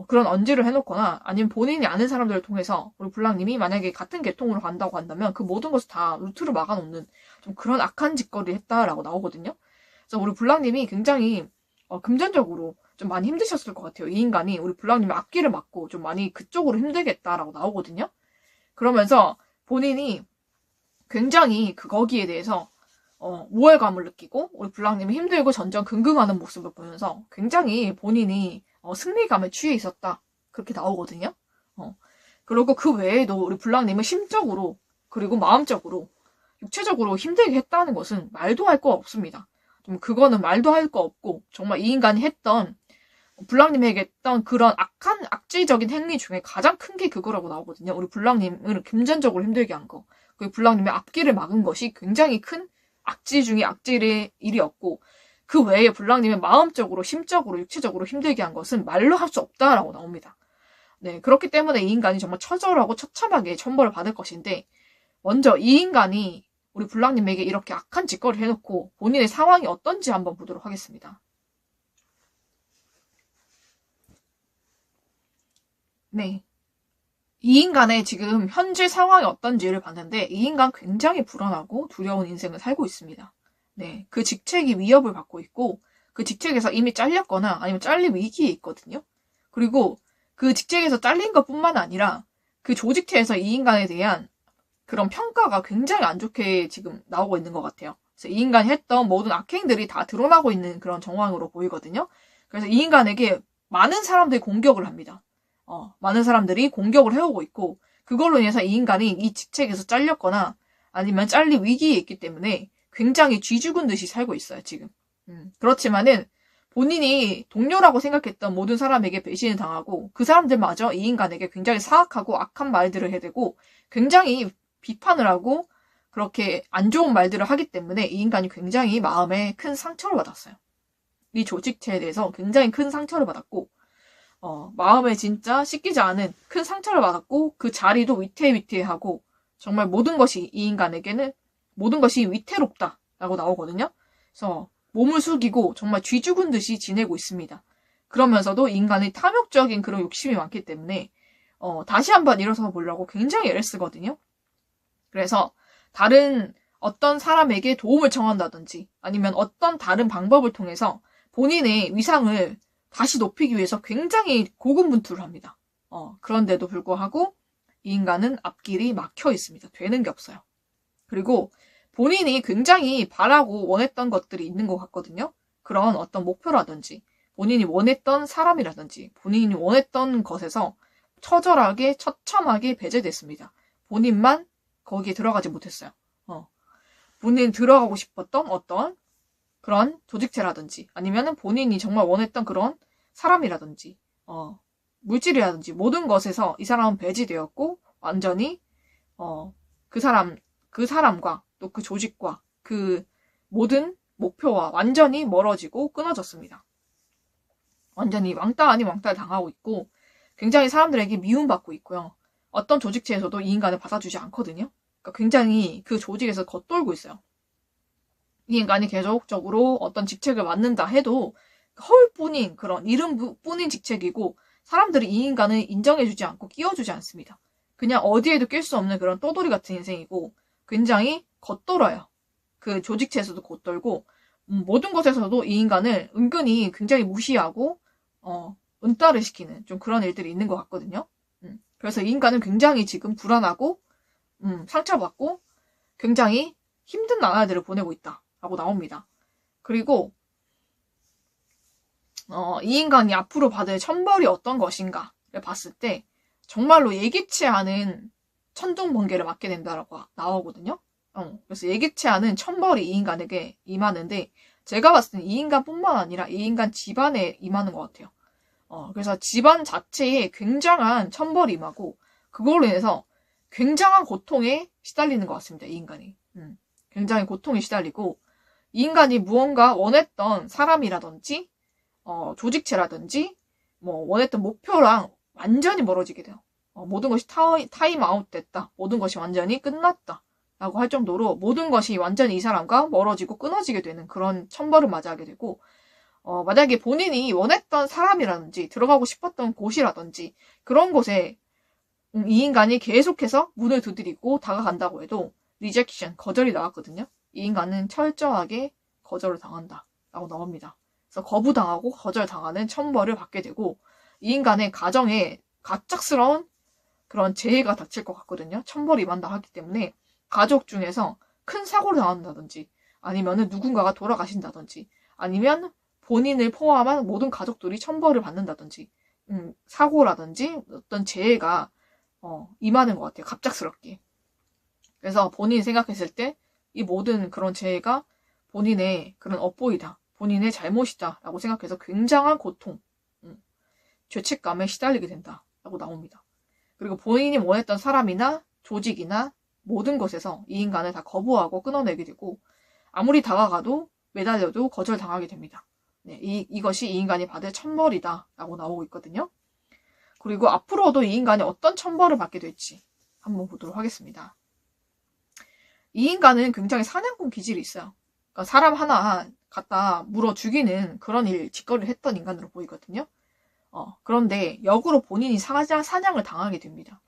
그런 언지를 해놓거나 아니면 본인이 아는 사람들을 통해서 우리 블랑님이 만약에 같은 계통으로 간다고 한다면 그 모든 것을 다 루트로 막아놓는 좀 그런 악한 짓거리를 했다라고 나오거든요. 그래서 우리 블랑님이 굉장히 금전적으로 좀 많이 힘드셨을 것 같아요. 이 인간이 우리 블랑님의 앞길을 막고 좀 많이 그쪽으로 힘들겠다라고 나오거든요. 그러면서 본인이 굉장히 거기에 대해서 우월감을 느끼고 우리 블랑님이 힘들고 전전긍긍하는 모습을 보면서 굉장히 본인이 승리감에 취해 있었다. 그렇게 나오거든요. 그리고 그 외에도 우리 블랑님은 심적으로 그리고 마음적으로, 육체적으로 힘들게 했다는 것은 말도 할 거 없습니다. 좀 그거는 말도 할 거 없고 정말 이 인간이 했던 블랑님에게 했던 그런 악한 악질적인 행위 중에 가장 큰 게 그거라고 나오거든요. 우리 블랑님을 금전적으로 힘들게 한 거. 그리고 블랑님의 앞길을 막은 것이 굉장히 큰 악질 중에 악질의 일이었고 그 외에 블랑님의 마음적으로, 심적으로, 육체적으로 힘들게 한 것은 말로 할 수 없다라고 나옵니다. 네, 그렇기 때문에 이 인간이 정말 처절하고 처참하게 천벌을 받을 것인데 먼저 이 인간이 우리 블랑님에게 이렇게 악한 짓거리를 해놓고 본인의 상황이 어떤지 한번 보도록 하겠습니다. 네. 이 인간의 지금 현재 상황이 어떤지를 봤는데 이 인간 굉장히 불안하고 두려운 인생을 살고 있습니다. 네. 그 직책이 위협을 받고 있고 그 직책에서 이미 잘렸거나 아니면 잘릴 위기에 있거든요. 그리고 그 직책에서 잘린 것뿐만 아니라 그 조직체에서 이 인간에 대한 그런 평가가 굉장히 안 좋게 지금 나오고 있는 것 같아요. 그래서 이 인간이 했던 모든 악행들이 다 드러나고 있는 그런 정황으로 보이거든요. 그래서 이 인간에게 많은 사람들이 공격을 합니다. 많은 사람들이 공격을 해오고 있고 그걸로 인해서 이 인간이 이 직책에서 잘렸거나 아니면 잘릴 위기에 있기 때문에 굉장히 쥐 죽은 듯이 살고 있어요, 지금. 그렇지만은 본인이 동료라고 생각했던 모든 사람에게 배신을 당하고 그 사람들마저 이 인간에게 굉장히 사악하고 악한 말들을 해대고 굉장히 비판을 하고 그렇게 안 좋은 말들을 하기 때문에 이 인간이 굉장히 마음에 큰 상처를 받았어요. 이 조직체에 대해서 굉장히 큰 상처를 받았고 마음에 진짜 씻기지 않은 큰 상처를 받았고 그 자리도 위태위태하고 정말 모든 것이 이 인간에게는 모든 것이 위태롭다라고 나오거든요. 그래서 몸을 숙이고 정말 쥐 죽은 듯이 지내고 있습니다. 그러면서도 인간의 탐욕적인 그런 욕심이 많기 때문에 다시 한번 일어서 보려고 굉장히 애를 쓰거든요. 그래서 다른 어떤 사람에게 도움을 청한다든지 아니면 어떤 다른 방법을 통해서 본인의 위상을 다시 높이기 위해서 굉장히 고군분투를 합니다. 그런데도 불구하고 이 인간은 앞길이 막혀 있습니다. 되는 게 없어요. 그리고 본인이 굉장히 바라고 원했던 것들이 있는 것 같거든요. 그런 어떤 목표라든지 본인이 원했던 사람이라든지 본인이 원했던 것에서 처절하게 처참하게 배제됐습니다. 본인만 거기에 들어가지 못했어요. 본인이 들어가고 싶었던 어떤 그런 조직체라든지 아니면은 본인이 정말 원했던 그런 사람이라든지 물질이라든지 모든 것에서 이 사람은 배제되었고 완전히 그 사람과 또 그 조직과 그 모든 목표와 완전히 멀어지고 끊어졌습니다. 완전히 왕따 아닌 왕따를 당하고 있고 굉장히 사람들에게 미움받고 있고요. 어떤 조직체에서도 이 인간을 받아주지 않거든요. 그러니까 굉장히 그 조직에서 겉돌고 있어요. 이 인간이 계속적으로 어떤 직책을 맡는다 해도 허울뿐인 그런 이름뿐인 직책이고 사람들이 이 인간을 인정해주지 않고 끼워주지 않습니다. 그냥 어디에도 낄 수 없는 그런 떠돌이 같은 인생이고 굉장히 겉돌아요. 그 조직체에서도 겉돌고 모든 것에서도 이 인간을 은근히 굉장히 무시하고 은따를 시키는 좀 그런 일들이 있는 것 같거든요. 그래서 이 인간은 굉장히 지금 불안하고 상처받고 굉장히 힘든 나날들을 보내고 있다라고 나옵니다. 그리고 이 인간이 앞으로 받을 천벌이 어떤 것인가를 봤을 때 정말로 예기치 않은 천둥번개를 맞게 된다라고 나오거든요. 그래서 예기치 않은 천벌이 이 인간에게 임하는데 제가 봤을 땐 이 인간뿐만 아니라 이 인간 집안에 임하는 것 같아요. 그래서 집안 자체에 굉장한 천벌이 임하고 그걸로 인해서 굉장한 고통에 시달리는 것 같습니다. 이 인간이. 굉장히 고통에 시달리고 이 인간이 무언가 원했던 사람이라든지 조직체라든지 뭐 원했던 목표랑 완전히 멀어지게 돼요. 모든 것이 타임 아웃 됐다. 모든 것이 완전히 끝났다. 라고 할 정도로 모든 것이 완전히 이 사람과 멀어지고 끊어지게 되는 그런 천벌을 맞이하게 되고 만약에 본인이 원했던 사람이라든지 들어가고 싶었던 곳이라든지 그런 곳에 이 인간이 계속해서 문을 두드리고 다가간다고 해도 리젝션, 거절이 나왔거든요. 이 인간은 철저하게 거절을 당한다. 라고 나옵니다. 그래서 거부당하고 거절당하는 천벌을 받게 되고 이 인간의 가정에 갑작스러운 그런 재해가 닥칠 것 같거든요. 천벌이 임한다 하기 때문에 가족 중에서 큰 사고를 당한다든지 아니면은 누군가가 돌아가신다든지 아니면 본인을 포함한 모든 가족들이 천벌을 받는다든지 사고라든지 어떤 재해가 임하는 것 같아요. 갑작스럽게. 그래서 본인이 생각했을 때 이 모든 그런 재해가 본인의 그런 업보이다. 본인의 잘못이다. 라고 생각해서 굉장한 고통, 죄책감에 시달리게 된다. 라고 나옵니다. 그리고 본인이 원했던 사람이나 조직이나 모든 것에서 이 인간을 다 거부하고 끊어내게 되고 아무리 다가가도 매달려도 거절당하게 됩니다. 네, 이것이 이 인간이 받을 천벌이다. 라고 나오고 있거든요. 그리고 앞으로도 이 인간이 어떤 천벌을 받게 될지 한번 보도록 하겠습니다. 이 인간은 굉장히 사냥꾼 기질이 있어요. 그러니까 사람 하나 갖다 물어 죽이는 그런 짓거리를 했던 인간으로 보이거든요. 그런데 역으로 본인이 사냥을 당하게 됩니다.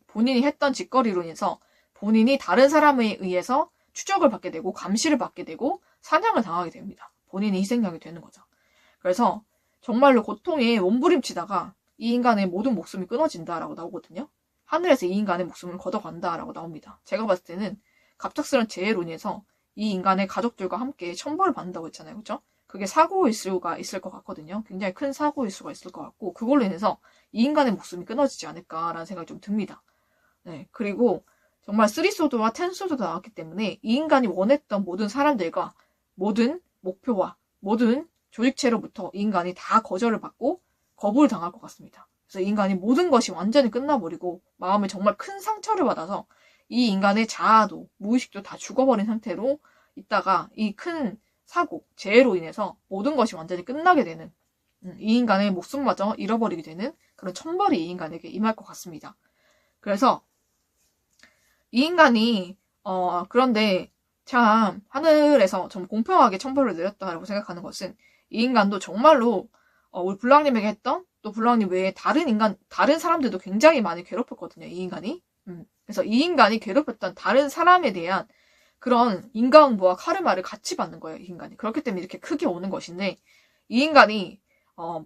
본인이 했던 짓거리로 인해서 본인이 다른 사람에 의해서 추적을 받게 되고 감시를 받게 되고 사냥을 당하게 됩니다. 본인이 희생양이 되는 거죠. 그래서 정말로 고통에 몸부림치다가 이 인간의 모든 목숨이 끊어진다라고 나오거든요. 하늘에서 이 인간의 목숨을 걷어간다라고 나옵니다. 제가 봤을 때는 갑작스런 재해로 인해서 이 인간의 가족들과 함께 천벌을 받는다고 했잖아요. 그렇죠? 그게 사고일 수가 있을 것 같거든요. 굉장히 큰 사고일 수가 있을 것 같고 그걸로 인해서 이 인간의 목숨이 끊어지지 않을까라는 생각이 좀 듭니다. 네, 그리고 정말 3소드와 10소드가 나왔기 때문에 이 인간이 원했던 모든 사람들과 모든 목표와 모든 조직체로부터 이 인간이 다 거절을 받고 거부를 당할 것 같습니다. 그래서 이 인간이 모든 것이 완전히 끝나버리고 마음에 정말 큰 상처를 받아서 이 인간의 자아도 무의식도 다 죽어버린 상태로 있다가 이 큰 사고, 재해로 인해서 모든 것이 완전히 끝나게 되는 이 인간의 목숨마저 잃어버리게 되는 그런 천벌이 이 인간에게 임할 것 같습니다. 그래서 이 인간이 그런데 참 하늘에서 좀 공평하게 천벌을 내렸다고 생각하는 것은 이 인간도 정말로 우리 블랑님에게 했던 또 블랑님 외에 다른 사람들도 굉장히 많이 괴롭혔거든요. 이 인간이. 그래서 이 인간이 괴롭혔던 다른 사람에 대한 그런 인과응보와 카르마를 같이 받는 거예요. 이 인간이. 그렇기 때문에 이렇게 크게 오는 것인데 이 인간이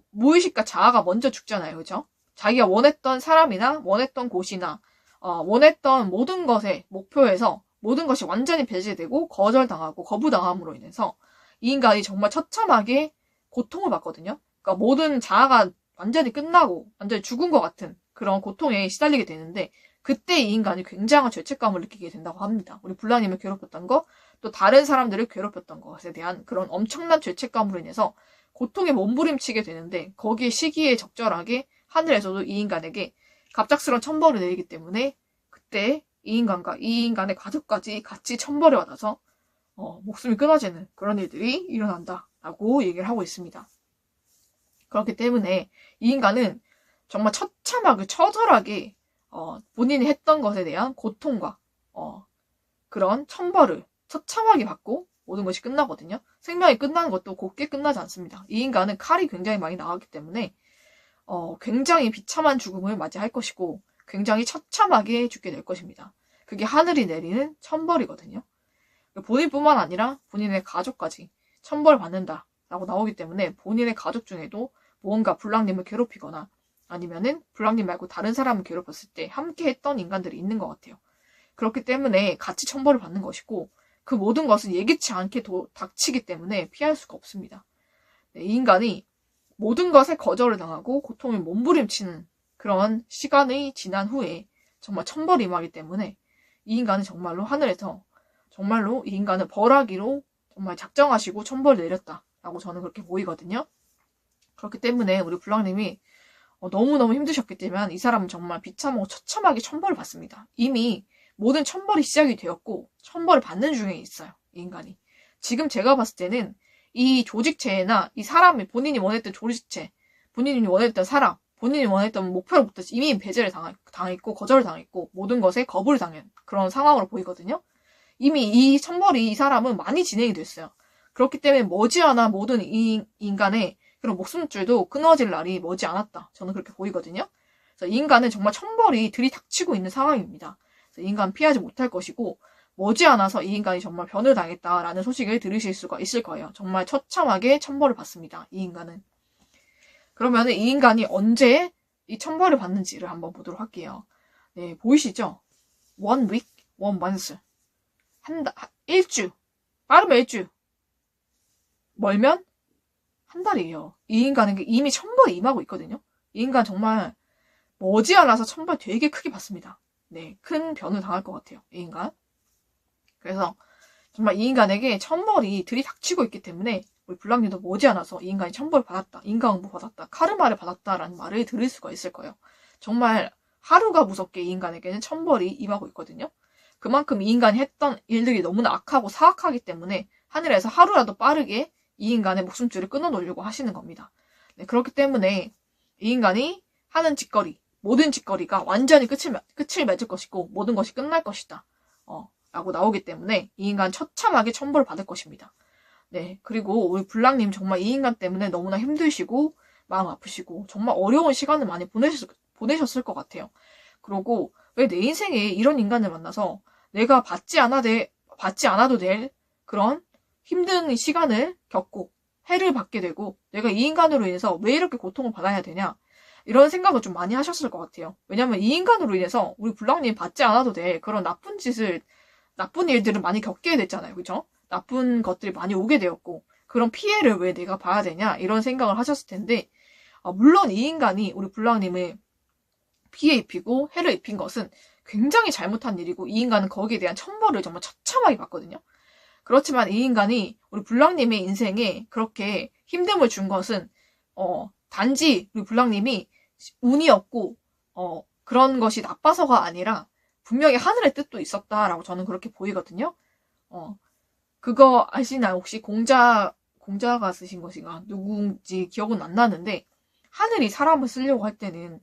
무의식과 자아가 먼저 죽잖아요. 그죠? 자기가 원했던 사람이나 원했던 곳이나 원했던 모든 것의 목표에서 모든 것이 완전히 배제되고 거절당하고 거부당함으로 인해서 이 인간이 정말 처참하게 고통을 받거든요. 그러니까 모든 자아가 완전히 끝나고 완전히 죽은 것 같은 그런 고통에 시달리게 되는데 그때 이 인간이 굉장한 죄책감을 느끼게 된다고 합니다. 우리 블랑님을 괴롭혔던 거, 또 다른 사람들을 괴롭혔던 것에 대한 그런 엄청난 죄책감으로 인해서 고통에 몸부림치게 되는데 거기에 시기에 적절하게 하늘에서도 이 인간에게 갑작스러운 천벌을 내리기 때문에 그때 이 인간과 이 인간의 가족까지 같이 천벌을 받아서 목숨이 끊어지는 그런 일들이 일어난다라고 얘기를 하고 있습니다. 그렇기 때문에 이 인간은 정말 처참하게 처절하게 본인이 했던 것에 대한 고통과 그런 천벌을 처참하게 받고 모든 것이 끝나거든요. 생명이 끝나는 것도 곱게 끝나지 않습니다. 이 인간은 칼이 굉장히 많이 나왔기 때문에 굉장히 비참한 죽음을 맞이할 것이고 굉장히 처참하게 죽게 될 것입니다. 그게 하늘이 내리는 천벌이거든요. 본인뿐만 아니라 본인의 가족까지 천벌받는다라고 나오기 때문에 본인의 가족 중에도 무언가 블랑님을 괴롭히거나 아니면은 블랑님 말고 다른 사람을 괴롭혔을 때 함께 했던 인간들이 있는 것 같아요. 그렇기 때문에 같이 천벌을 받는 것이고 그 모든 것은 예기치 않게 닥치기 때문에 피할 수가 없습니다. 네, 이 인간이 모든 것에 거절을 당하고 고통을 몸부림치는 그런 시간이 지난 후에 정말 천벌이 임하기 때문에 이 인간은 정말로 하늘에서 정말로 이 인간을 벌하기로 정말 작정하시고 천벌을 내렸다라고 저는 그렇게 보이거든요. 그렇기 때문에 우리 블랑님이 너무너무 힘드셨겠지만 이 사람은 정말 비참하고 처참하게 천벌을 받습니다. 이미 모든 천벌이 시작이 되었고 천벌을 받는 중에 있어요. 이 인간이. 지금 제가 봤을 때는 이 조직체나 이 사람이 본인이 원했던 조직체, 본인이 원했던 사람, 본인이 원했던 목표로부터 이미 배제를 당했고 거절을 당했고 모든 것에 거부를 당한 그런 상황으로 보이거든요. 이미 이 천벌이 이 사람은 많이 진행이 됐어요. 그렇기 때문에 머지않아 모든 이 인간의 그런 목숨줄도 끊어질 날이 머지 않았다. 저는 그렇게 보이거든요. 그래서 이 인간은 정말 천벌이 들이닥치고 있는 상황입니다. 그래서 이 인간 피하지 못할 것이고 머지않아서 이 인간이 정말 변을 당했다라는 소식을 들으실 수가 있을 거예요. 정말 처참하게 천벌을 받습니다. 이 인간은. 그러면 이 인간이 언제 이 천벌을 받는지를 한번 보도록 할게요. 네, 보이시죠? 1 week, 1 month. 일주. 빠르면 일주. 멀면 한 달이에요. 이 인간은 이미 천벌이 임하고 있거든요. 이 인간 정말 머지않아서 천벌 되게 크게 받습니다. 네, 큰 변을 당할 것 같아요. 이 인간. 그래서 정말 이 인간에게 천벌이 들이닥치고 있기 때문에 우리 블랑님도 머지않아서 이 인간이 천벌을 받았다, 인과응보 받았다, 카르마를 받았다라는 말을 들을 수가 있을 거예요. 정말 하루가 무섭게 이 인간에게는 천벌이 임하고 있거든요. 그만큼 이 인간이 했던 일들이 너무나 악하고 사악하기 때문에 하늘에서 하루라도 빠르게 이 인간의 목숨줄을 끊어놓으려고 하시는 겁니다. 네, 그렇기 때문에 이 인간이 하는 짓거리, 모든 짓거리가 완전히 끝을 맺을 것이고 모든 것이 끝날 것이다. 라고 나오기 때문에 이 인간 처참하게 천벌을 받을 것입니다. 네, 그리고 우리 블랑님 정말 이 인간 때문에 너무나 힘드시고 마음 아프시고 정말 어려운 시간을 많이 보내셨을 것 같아요. 그리고 왜 내 인생에 이런 인간을 만나서 내가 받지 않아도 될 그런 힘든 시간을 겪고 해를 받게 되고 내가 이 인간으로 인해서 왜 이렇게 고통을 받아야 되냐, 이런 생각을 좀 많이 하셨을 것 같아요. 왜냐면 이 인간으로 인해서 우리 블랑님 받지 않아도 될 그런 나쁜 일들을 많이 겪게 됐잖아요. 그죠? 나쁜 것들이 많이 오게 되었고 그런 피해를 왜 내가 봐야 되냐, 이런 생각을 하셨을 텐데, 물론 이 인간이 우리 블랑님을 피해 입히고 해를 입힌 것은 굉장히 잘못한 일이고 이 인간은 거기에 대한 천벌을 정말 처참하게 받거든요. 그렇지만 이 인간이 우리 블랑님의 인생에 그렇게 힘듦을 준 것은 단지 우리 블랑님이 운이 없고 그런 것이 나빠서가 아니라 분명히 하늘의 뜻도 있었다라고 저는 그렇게 보이거든요. 그거 아시나요? 혹시 공자가 쓰신 것인가? 누군지 기억은 안 나는데, 하늘이 사람을 쓰려고 할 때는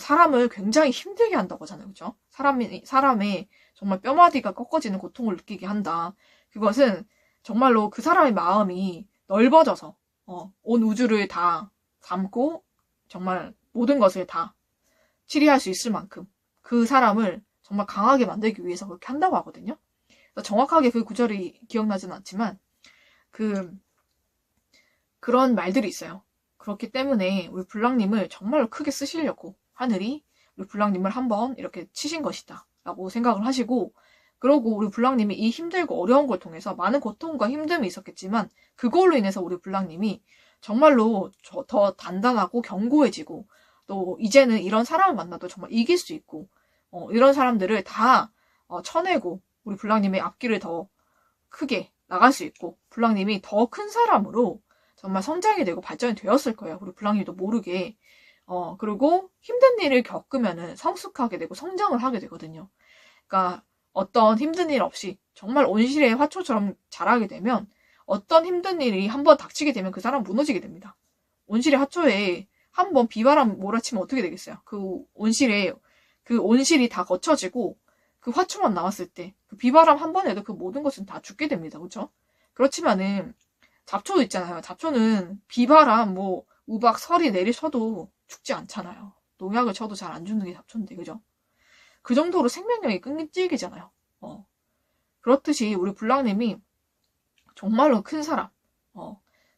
사람을 굉장히 힘들게 한다고 하잖아요. 그죠? 사람의 정말 뼈마디가 꺾어지는 고통을 느끼게 한다. 그것은 정말로 그 사람의 마음이 넓어져서 온 우주를 다 담고 정말 모든 것을 다 치리할 수 있을 만큼 그 사람을 정말 강하게 만들기 위해서 그렇게 한다고 하거든요. 정확하게 그 구절이 기억나지는 않지만 그런 말들이 있어요. 그렇기 때문에 우리 블랑님을 정말로 크게 쓰시려고 하늘이 우리 블랑님을 한번 이렇게 치신 것이다 라고 생각을 하시고, 그러고 우리 블랑님이 이 힘들고 어려운 걸 통해서 많은 고통과 힘듦이 있었겠지만 그걸로 인해서 우리 블랑님이 정말로 더 단단하고 견고해지고, 또 이제는 이런 사람을 만나도 정말 이길 수 있고 이런 사람들을 다 쳐내고 우리 블랑님의 앞길을 더 크게 나갈 수 있고 블랑님이 더 큰 사람으로 정말 성장이 되고 발전이 되었을 거예요. 우리 블랑님도 모르게. 그리고 힘든 일을 겪으면은 성숙하게 되고 성장을 하게 되거든요. 그러니까 어떤 힘든 일 없이 정말 온실의 화초처럼 자라게 되면 어떤 힘든 일이 한번 닥치게 되면 그 사람 무너지게 됩니다. 온실의 화초에 한번 비바람 몰아치면 어떻게 되겠어요? 그 온실이 다 거쳐지고 그 화초만 남았을 때 그 비바람 한 번에도 그 모든 것은 다 죽게 됩니다. 그렇죠? 그렇지만은 잡초도 있잖아요. 잡초는 비바람, 우박, 설이 내리쳐도 죽지 않잖아요. 농약을 쳐도 잘 안 죽는 게 잡초인데, 그죠? 그 정도로 생명력이 끈질기잖아요. 그렇듯이 우리 블랑님이 정말로 큰 사람,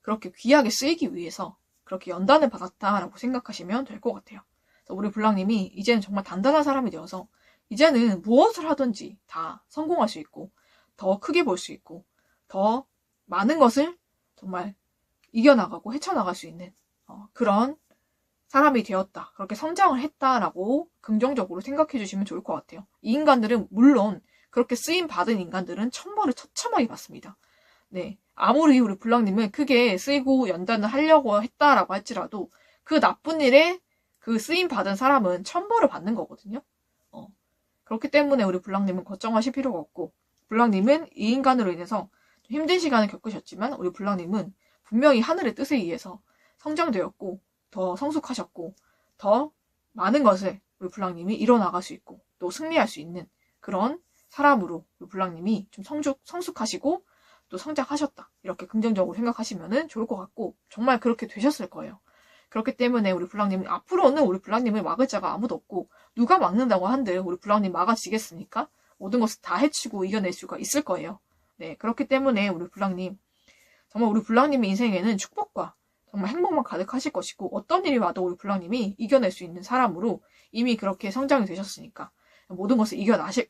그렇게 귀하게 쓰이기 위해서 그렇게 연단을 받았다라고 생각하시면 될 것 같아요. 그래서 우리 블랑님이 이제는 정말 단단한 사람이 되어서 이제는 무엇을 하든지 다 성공할 수 있고 더 크게 볼 수 있고 더 많은 것을 정말 이겨나가고 헤쳐나갈 수 있는 그런 사람이 되었다. 그렇게 성장을 했다라고 긍정적으로 생각해 주시면 좋을 것 같아요. 이 인간들은 물론 그렇게 쓰임받은 인간들은 천벌을 처참하게 받습니다. 네, 아무리 우리 블랑님은 크게 쓰이고 연단을 하려고 했다라고 할지라도 그 나쁜 일에 그 쓰임받은 사람은 천벌을 받는 거거든요. 그렇기 때문에 우리 블랑님은 걱정하실 필요가 없고, 블랑님은 이 인간으로 인해서 힘든 시간을 겪으셨지만 우리 블랑님은 분명히 하늘의 뜻에 의해서 성장되었고 더 성숙하셨고 더 많은 것을 우리 블랑님이 이뤄나갈 수 있고 또 승리할 수 있는 그런 사람으로 우리 블랑님이 좀 성숙하시고 또 성장하셨다, 이렇게 긍정적으로 생각하시면 좋을 것 같고 정말 그렇게 되셨을 거예요. 그렇기 때문에 우리 블랑님은 앞으로는 우리 블랑님을 막을 자가 아무도 없고 누가 막는다고 한들 우리 블랑님 막아지겠습니까? 모든 것을 다 해치고 이겨낼 수가 있을 거예요. 네, 그렇기 때문에 우리 블랑님, 정말 우리 블랑님의 인생에는 축복과 정말 행복만 가득하실 것이고 어떤 일이 와도 우리 블랑님이 이겨낼 수 있는 사람으로 이미 그렇게 성장이 되셨으니까 모든 것을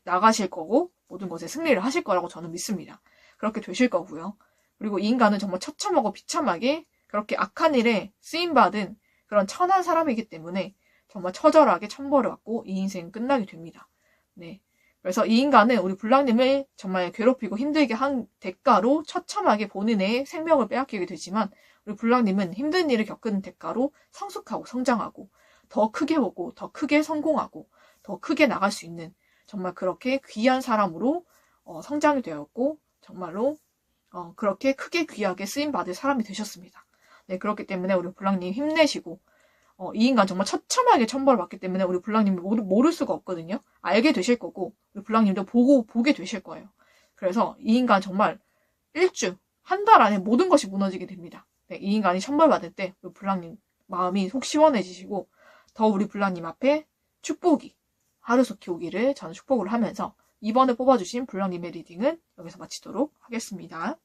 나가실 거고 모든 것에 승리를 하실 거라고 저는 믿습니다. 그렇게 되실 거고요. 그리고 이 인간은 정말 처참하고 비참하게 그렇게 악한 일에 쓰임받은 그런 천한 사람이기 때문에 정말 처절하게 천벌을 받고 이 인생은 끝나게 됩니다. 네, 그래서 이 인간은 우리 블랑님을 정말 괴롭히고 힘들게 한 대가로 처참하게 본인의 생명을 빼앗기게 되지만 우리 블랑님은 힘든 일을 겪은 대가로 성숙하고 성장하고 더 크게 보고 더 크게 성공하고 더 크게 나갈 수 있는 정말 그렇게 귀한 사람으로 성장이 되었고 정말로 그렇게 크게 귀하게 쓰임받을 사람이 되셨습니다. 네, 그렇기 때문에 우리 블랑님 힘내시고 이 인간 정말 처참하게 천벌을 받기 때문에 우리 블랑님이 모를 수가 없거든요. 알게 되실 거고 우리 블랑님도 보게 되실 거예요. 그래서 이 인간 정말 한 달 안에 모든 것이 무너지게 됩니다. 네, 이 인간이 천벌받을 때 우리 블랑님 마음이 속 시원해지시고 더 우리 블랑님 앞에 축복이 하루속히 오기를 저는 축복을 하면서 이번에 뽑아주신 블랑님의 리딩은 여기서 마치도록 하겠습니다.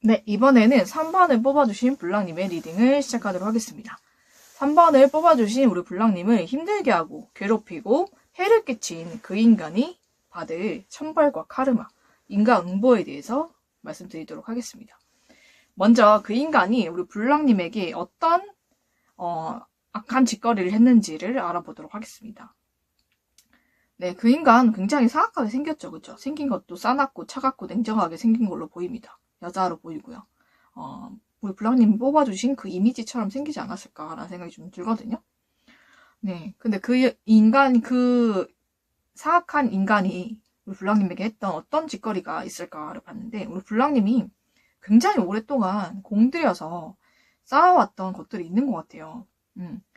네, 이번에는 3번을 뽑아주신 블랑님의 리딩을 시작하도록 하겠습니다. 3번을 뽑아주신 우리 블랑님을 힘들게 하고 괴롭히고 해를 끼친 그 인간이 받을 천벌과 카르마, 인과응보에 대해서 말씀드리도록 하겠습니다. 먼저 그 인간이 우리 블랑님에게 어떤 악한 짓거리를 했는지를 알아보도록 하겠습니다. 네, 그 인간 굉장히 사악하게 생겼죠, 그죠? 생긴 것도 싸납고 차갑고 냉정하게 생긴 걸로 보입니다. 여자로 보이고요. 우리 블랑님이 뽑아주신 그 이미지처럼 생기지 않았을까라는 생각이 좀 들거든요. 네, 근데 그 사악한 인간이 우리 블랑님에게 했던 어떤 짓거리가 있을까를 봤는데, 우리 블랑님이 굉장히 오랫동안 공들여서 쌓아왔던 것들이 있는 것 같아요.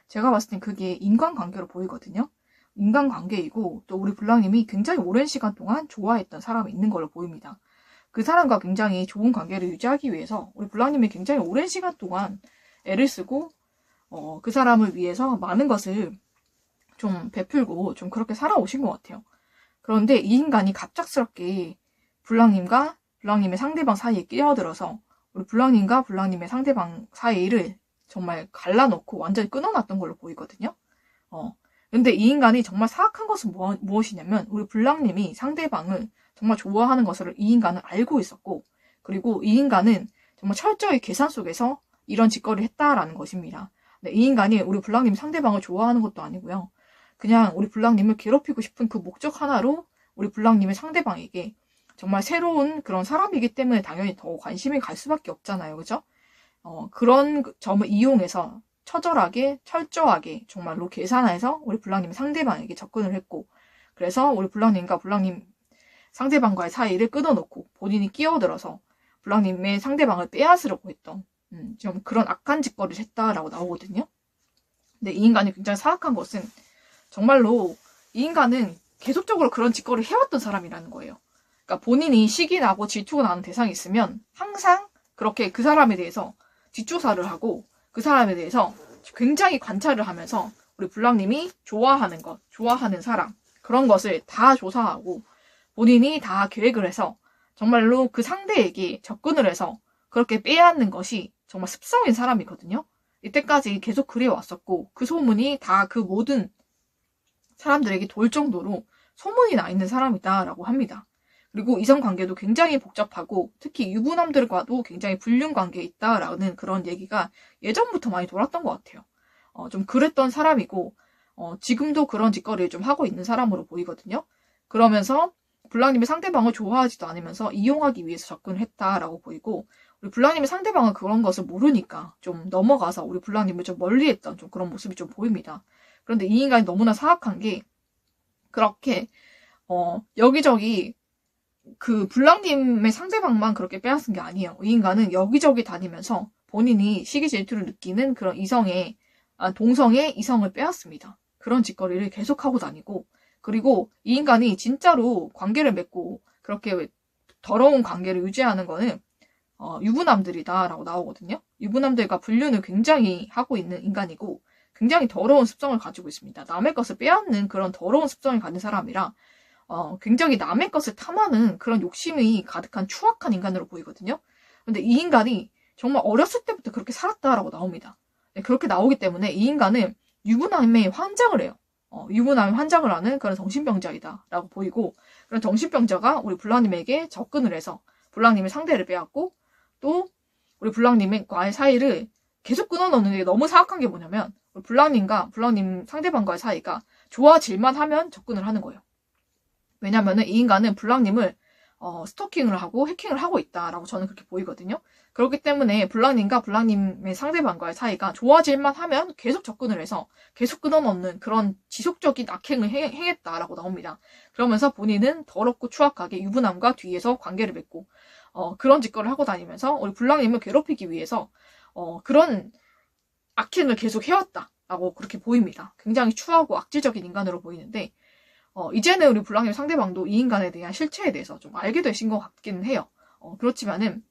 제가 봤을 땐 그게 인간관계로 보이거든요. 인간관계이고, 또 우리 블랑님이 굉장히 오랜 시간 동안 좋아했던 사람이 있는 걸로 보입니다. 그 사람과 굉장히 좋은 관계를 유지하기 위해서 우리 블랑님이 굉장히 오랜 시간 동안 애를 쓰고 그 사람을 위해서 많은 것을 좀 베풀고 좀 그렇게 살아오신 것 같아요. 그런데 이 인간이 갑작스럽게 블랑님과 블랑님의 상대방 사이에 끼어들어서 우리 블랑님과 블랑님의 상대방 사이를 정말 갈라놓고 완전히 끊어놨던 걸로 보이거든요. 근데 이 인간이 정말 사악한 것은 무엇이냐면 우리 블랑님이 상대방을 정말 좋아하는 것을 이 인간은 알고 있었고, 그리고 이 인간은 정말 철저히 계산 속에서 이런 짓거리를 했다라는 것입니다. 네, 이 인간이 우리 블랑님 상대방을 좋아하는 것도 아니고요. 그냥 우리 블랑님을 괴롭히고 싶은 그 목적 하나로 우리 블랑님의 상대방에게 정말 새로운 그런 사람이기 때문에 당연히 더 관심이 갈 수밖에 없잖아요. 그죠? 그런 점을 이용해서 처절하게, 철저하게, 정말로 계산해서 우리 블랑님이 상대방에게 접근을 했고, 그래서 우리 블랑님과 블랑님 상대방과의 사이를 끊어놓고 본인이 끼어들어서 블랑님의 상대방을 빼앗으려고 했던, 좀 그런 악한 짓거리를 했다라고 나오거든요. 근데 이 인간이 굉장히 사악한 것은 정말로 이 인간은 계속적으로 그런 짓거리를 해왔던 사람이라는 거예요. 그러니까 본인이 식이 나고 질투가 나는 대상이 있으면 항상 그렇게 그 사람에 대해서 뒷조사를 하고 그 사람에 대해서 굉장히 관찰을 하면서 우리 블랑님이 좋아하는 것, 좋아하는 사람, 그런 것을 다 조사하고 본인이 다 계획을 해서 정말로 그 상대에게 접근을 해서 그렇게 빼앗는 것이 정말 습성인 사람이거든요. 이때까지 계속 그래왔었고 그 소문이 다 그 모든 사람들에게 돌 정도로 소문이 나 있는 사람이다라고 합니다. 그리고 이성관계도 굉장히 복잡하고 특히 유부남들과도 굉장히 불륜 관계에 있다라는 그런 얘기가 예전부터 많이 돌았던 것 같아요. 좀 그랬던 사람이고 지금도 그런 짓거리를 좀 하고 있는 사람으로 보이거든요. 그러면서 블랑님이 상대방을 좋아하지도 않으면서 이용하기 위해서 접근을 했다라고 보이고 우리 블랑님이 상대방은 그런 것을 모르니까 좀 넘어가서 우리 블랑님을 좀 멀리했던 좀 그런 모습이 좀 보입니다. 그런데 이 인간이 너무나 사악한 게 그렇게 여기저기 그 블랑님의 상대방만 그렇게 빼앗은 게 아니에요. 이 인간은 여기저기 다니면서 본인이 시기 질투를 느끼는 그런 동성의 이성을 빼앗습니다. 그런 짓거리를 계속하고 다니고 그리고 이 인간이 진짜로 관계를 맺고 그렇게 더러운 관계를 유지하는 거는 유부남들이다라고 나오거든요. 유부남들과 불륜을 굉장히 하고 있는 인간이고 굉장히 더러운 습성을 가지고 있습니다. 남의 것을 빼앗는 그런 더러운 습성을 가진 사람이라 굉장히 남의 것을 탐하는 그런 욕심이 가득한 추악한 인간으로 보이거든요. 근데 이 인간이 정말 어렸을 때부터 그렇게 살았다라고 나옵니다. 네, 그렇게 나오기 때문에 이 인간은 유부남의 환장을 해요. 유부남의 환장을 하는 그런 정신병자이다라고 보이고 그런 정신병자가 우리 블랑님에게 접근을 해서 블랑님의 상대를 빼앗고 또 우리 블랑님과의 사이를 계속 끊어놓는 게 너무 사악한 게 뭐냐면 블랑님과 블랑님 상대방과의 사이가 좋아질만 하면 접근을 하는 거예요. 왜냐면은 이 인간은 블랑님을 스토킹을 하고 해킹을 하고 있다라고 저는 그렇게 보이거든요. 그렇기 때문에 블랑님과 블랑님의 상대방과의 사이가 좋아질만 하면 계속 접근을 해서 계속 끊어놓는 그런 지속적인 악행을 행했다라고 나옵니다. 그러면서 본인은 더럽고 추악하게 유부남과 뒤에서 관계를 맺고 그런 짓거리를 하고 다니면서 우리 블랑님을 괴롭히기 위해서 그런 악행을 계속 해왔다라고 그렇게 보입니다. 굉장히 추하고 악질적인 인간으로 보이는데 이제는 우리 블랑님 상대방도 이 인간에 대한 실체에 대해서 좀 알게 되신 것 같기는 해요. 그렇지만은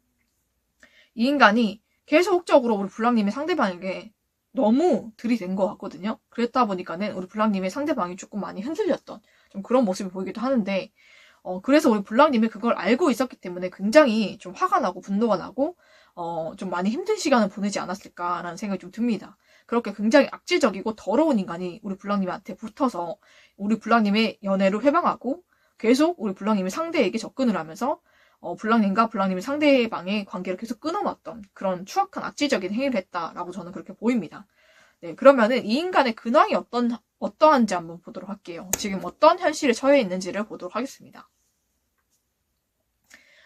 이 인간이 계속적으로 우리 블랑님의 상대방에게 너무 들이댄 것 같거든요. 그랬다 보니까는 우리 블랑님의 상대방이 조금 많이 흔들렸던 좀 그런 모습이 보이기도 하는데 그래서 우리 블랑님이 그걸 알고 있었기 때문에 굉장히 좀 화가 나고 분노가 나고 좀 많이 힘든 시간을 보내지 않았을까라는 생각이 좀 듭니다. 그렇게 굉장히 악질적이고 더러운 인간이 우리 블랑님한테 붙어서 우리 블랑님의 연애를 회방하고 계속 우리 블랑님의 상대에게 접근을 하면서 블랑님과 블랑님의 상대방의 관계를 계속 끊어놨던 그런 추악한 악질적인 행위를 했다라고 저는 그렇게 보입니다. 네, 그러면은 이 인간의 근황이 어떠한지 한번 보도록 할게요. 지금 어떤 현실에 처해 있는지를 보도록 하겠습니다.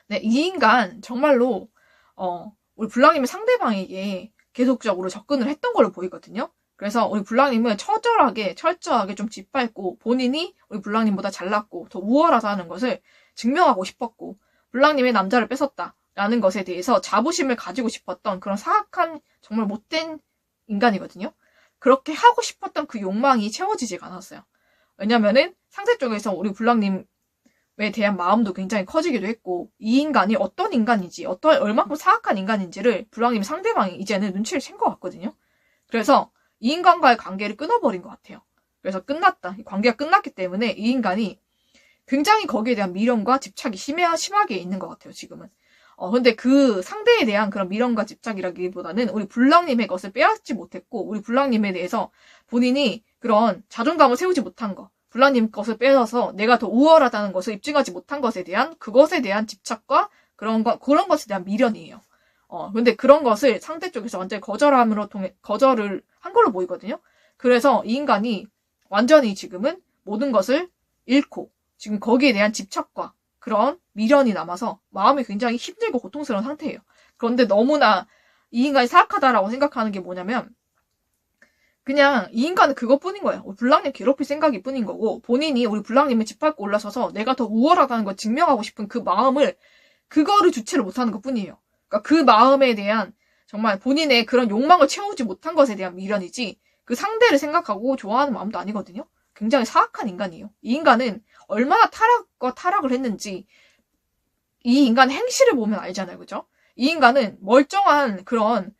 네, 이 인간 정말로 우리 블랑님의 상대방에게 계속적으로 접근을 했던 걸로 보이거든요. 그래서 우리 블랑님은 철저하게 좀 짓밟고 본인이 우리 블랑님보다 잘났고 더 우월하다는 것을 증명하고 싶었고 블랑님의 남자를 뺏었다라는 것에 대해서 자부심을 가지고 싶었던 그런 사악한 정말 못된 인간이거든요. 그렇게 하고 싶었던 그 욕망이 채워지지가 않았어요. 왜냐면은 상대 쪽에서 우리 블랑님에 대한 마음도 굉장히 커지기도 했고 이 인간이 어떤 인간인지 얼마큼 사악한 인간인지를 블랑님 상대방이 이제는 눈치를 챈 것 같거든요. 그래서 이 인간과의 관계를 끊어버린 것 같아요. 그래서 끝났다. 관계가 끝났기 때문에 이 인간이 굉장히 거기에 대한 미련과 집착이 심하게 있는 것 같아요, 지금은. 근데 그 상대에 대한 그런 미련과 집착이라기보다는 우리 블랑님의 것을 빼앗지 못했고, 우리 블랑님에 대해서 본인이 그런 자존감을 세우지 못한 거, 블랑님 것을 빼앗아서 내가 더 우월하다는 것을 입증하지 못한 것에 대한 그것에 대한 집착과 그런 것에 대한 미련이에요. 근데 그런 것을 상대 쪽에서 완전히 거절을 한 걸로 보이거든요. 그래서 이 인간이 완전히 지금은 모든 것을 잃고 지금 거기에 대한 집착과 그런 미련이 남아서 마음이 굉장히 힘들고 고통스러운 상태예요. 그런데 너무나 이 인간이 사악하다라고 생각하는 게 뭐냐면 그냥 이 인간은 그것뿐인 거예요. 우리 블랑님 괴롭힐 생각이 뿐인 거고 본인이 우리 블랑님을 짓밟고 올라서서 내가 더 우월하다는 걸 증명하고 싶은 그 마음을 그거를 주체를 못하는 것뿐이에요. 그러니까 그 마음에 대한 정말 본인의 그런 욕망을 채우지 못한 것에 대한 미련이지 그 상대를 생각하고 좋아하는 마음도 아니거든요. 굉장히 사악한 인간이에요. 이 인간은 얼마나 타락을 했는지 이 인간의 행실을 보면 알잖아요. 그죠? 이 인간은 멀쩡한 그런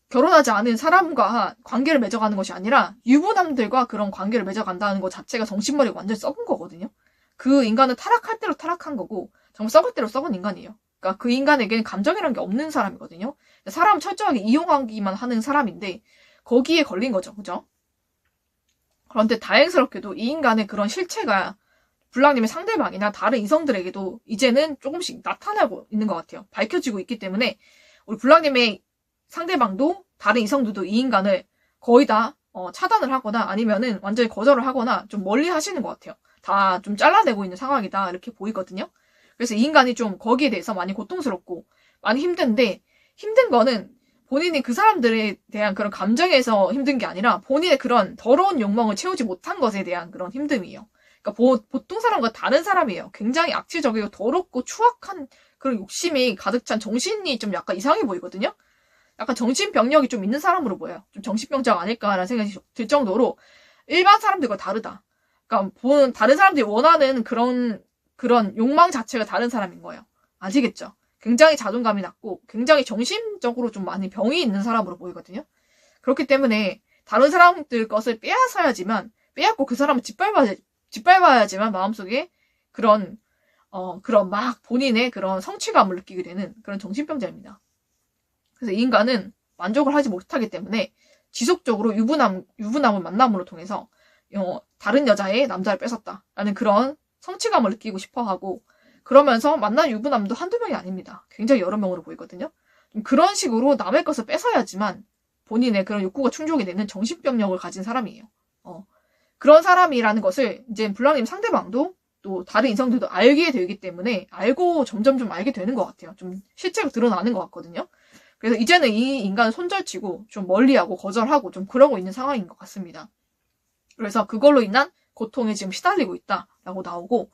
결혼하지 않은 사람과 관계를 맺어가는 것이 아니라 유부남들과 그런 관계를 맺어간다는 것 자체가 정신머리가 완전히 썩은 거거든요. 그 인간은 타락할 대로 타락한 거고 정말 썩을 대로 썩은 인간이에요. 그러니까 그 인간에게는 감정이라는 게 없는 사람이거든요. 사람 철저하게 이용하기만 하는 사람인데 거기에 걸린 거죠. 그죠? 그런데 다행스럽게도 이 인간의 그런 실체가 블랑님의 상대방이나 다른 이성들에게도 이제는 조금씩 나타나고 있는 것 같아요. 밝혀지고 있기 때문에 우리 블랑님의 상대방도 다른 이성들도 이 인간을 거의 다 차단을 하거나 아니면은 완전히 거절을 하거나 좀 멀리 하시는 것 같아요. 다 좀 잘라내고 있는 상황이다 이렇게 보이거든요. 그래서 이 인간이 좀 거기에 대해서 많이 고통스럽고 많이 힘든데 힘든 거는 본인이 그 사람들에 대한 그런 감정에서 힘든 게 아니라 본인의 그런 더러운 욕망을 채우지 못한 것에 대한 그런 힘듦이에요. 그러니까 보통 사람과 다른 사람이에요. 굉장히 악취적이고 더럽고 추악한 그런 욕심이 가득 찬 정신이 좀 약간 이상해 보이거든요. 약간 정신병력이 좀 있는 사람으로 보여요. 좀 정신병자가 아닐까라는 생각이 들 정도로 일반 사람들과 다르다. 그러니까 다른 사람들이 원하는 그런 욕망 자체가 다른 사람인 거예요. 아시겠죠? 굉장히 자존감이 낮고 굉장히 정신적으로 좀 많이 병이 있는 사람으로 보이거든요. 그렇기 때문에 다른 사람들 것을 빼앗고 그 사람을 짓밟아야지만 마음속에 그런 막 본인의 그런 성취감을 느끼게 되는 그런 정신병자입니다. 그래서 이 인간은 만족을 하지 못하기 때문에 지속적으로 유부남을 만남으로 통해서 다른 여자의 남자를 뺏었다라는 그런 성취감을 느끼고 싶어하고 그러면서 만난 유부남도 한두 명이 아닙니다. 굉장히 여러 명으로 보이거든요. 좀 그런 식으로 남의 것을 뺏어야지만 본인의 그런 욕구가 충족이 되는 정신병력을 가진 사람이에요. 그런 사람이라는 것을 이제 블랑님 상대방도 또 다른 인성들도 알게 되기 때문에 알고 점점 좀 알게 되는 것 같아요. 좀 실제로 드러나는 것 같거든요. 그래서 이제는 이 인간은 손절치고 좀 멀리하고 거절하고 좀 그러고 있는 상황인 것 같습니다. 그래서 그걸로 인한 고통에 지금 시달리고 있다라고 나오고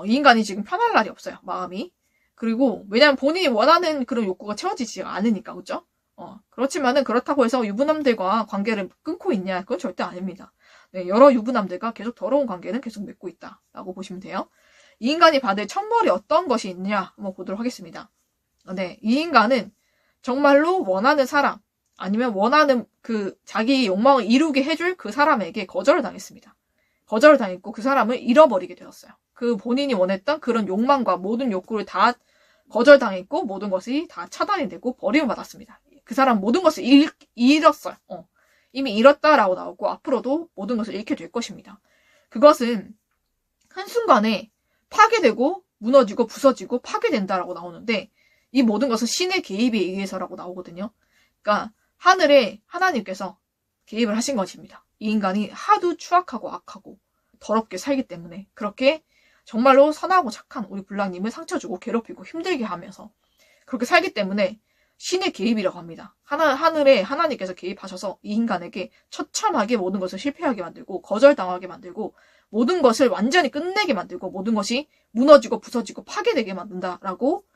이 인간이 지금 편할 날이 없어요. 마음이. 그리고 왜냐면 본인이 원하는 그런 욕구가 채워지지 않으니까 그렇죠? 그렇지만은 그렇다고 해서 유부남들과 관계를 끊고 있냐? 그건 절대 아닙니다. 네, 여러 유부남들과 계속 더러운 관계는 계속 맺고 있다라고 보시면 돼요. 이 인간이 받을 천벌이 어떤 것이 있냐 한번 보도록 하겠습니다. 네, 이 인간은 정말로 원하는 사람 아니면 원하는 자기 욕망을 이루게 해줄 그 사람에게 거절을 당했습니다. 거절을 당했고 그 사람을 잃어버리게 되었어요. 그 본인이 원했던 그런 욕망과 모든 욕구를 다 거절당했고 모든 것이 다 차단이 되고 버림을 받았습니다. 그 사람 모든 것을 잃었어요. 이미 잃었다라고 나오고 앞으로도 모든 것을 잃게 될 것입니다. 그것은 한순간에 파괴되고 무너지고 부서지고 파괴된다라고 나오는데 이 모든 것은 신의 개입에 의해서라고 나오거든요. 그러니까 하늘에 하나님께서 개입을 하신 것입니다. 이 인간이 하도 추악하고 악하고 더럽게 살기 때문에 그렇게 정말로 선하고 착한 우리 블랑님을 상처 주고 괴롭히고 힘들게 하면서 그렇게 살기 때문에 신의 개입이라고 합니다. 하늘에 하나님께서 개입하셔서 이 인간에게 처참하게 모든 것을 실패하게 만들고 거절당하게 만들고 모든 것을 완전히 끝내게 만들고 모든 것이 무너지고 부서지고 파괴되게 만든다라고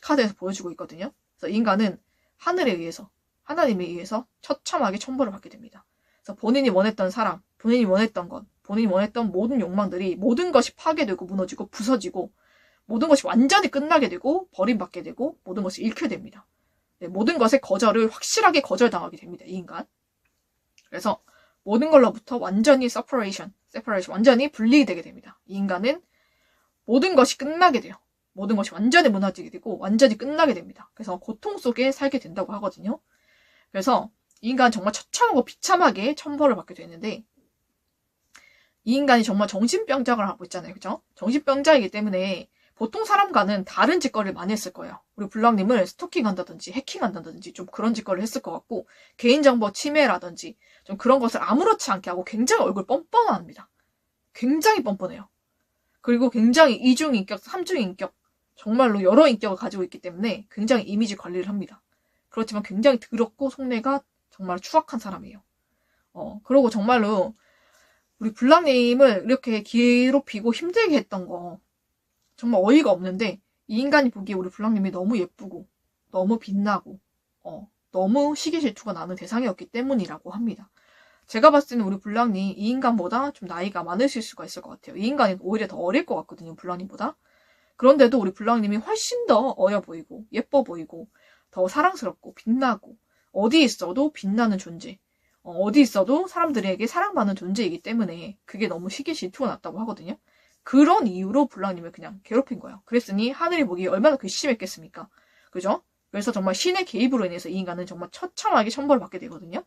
카드에서 보여주고 있거든요. 그래서 이 인간은 하늘에 의해서 하나님에 의해서 처참하게 천벌을 받게 됩니다. 그래서 본인이 원했던 사람, 본인이 원했던 것, 본인이 원했던 모든 욕망들이 모든 것이 파괴되고 무너지고 부서지고 모든 것이 완전히 끝나게 되고 버림받게 되고 모든 것을 잃게 됩니다. 네, 모든 것의 거절을 확실하게 거절당하게 됩니다. 이 인간. 그래서 모든 걸로부터 완전히 separation, 완전히 분리되게 됩니다. 이 인간은 모든 것이 끝나게 돼요. 모든 것이 완전히 무너지게 되고 완전히 끝나게 됩니다. 그래서 고통 속에 살게 된다고 하거든요. 그래서 이 인간은 정말 처참하고 비참하게 천벌을 받게 되는데 이 인간이 정말 정신병자를 하고 있잖아요. 그죠? 정신병자이기 때문에 보통 사람과는 다른 짓거리를 많이 했을 거예요. 우리 블랑님을 스토킹한다든지 해킹한다든지 좀 그런 짓거리를 했을 것 같고 개인정보 침해라든지 좀 그런 것을 아무렇지 않게 하고 굉장히 얼굴 뻔뻔합니다. 굉장히 뻔뻔해요. 그리고 굉장히 이중인격, 삼중인격 정말로 여러 인격을 가지고 있기 때문에 굉장히 이미지 관리를 합니다. 그렇지만 굉장히 더럽고 속내가 정말 추악한 사람이에요. 그리고 정말로 우리 블랑님을 이렇게 괴롭히고 힘들게 했던 거 정말 어이가 없는데, 이 인간이 보기에 우리 블랑님이 너무 예쁘고 너무 빛나고 너무 시기 질투가 나는 대상이었기 때문이라고 합니다. 제가 봤을 때는 우리 블랑님 이 인간보다 좀 나이가 많으실 수가 있을 것 같아요. 이 인간이 오히려 더 어릴 것 같거든요, 블랑님보다. 그런데도 우리 블랑님이 훨씬 더 어려 보이고 예뻐 보이고 더 사랑스럽고 빛나고 어디 있어도 빛나는 존재, 어디 있어도 사람들에게 사랑받는 존재이기 때문에 그게 너무 시기 질투가 났다고 하거든요. 그런 이유로 블랑님을 그냥 괴롭힌 거예요. 그랬으니 하늘이 보기에 얼마나 괘씸했겠습니까? 그죠? 그래서 정말 신의 개입으로 인해서 이 인간은 정말 처참하게 천벌을 받게 되거든요.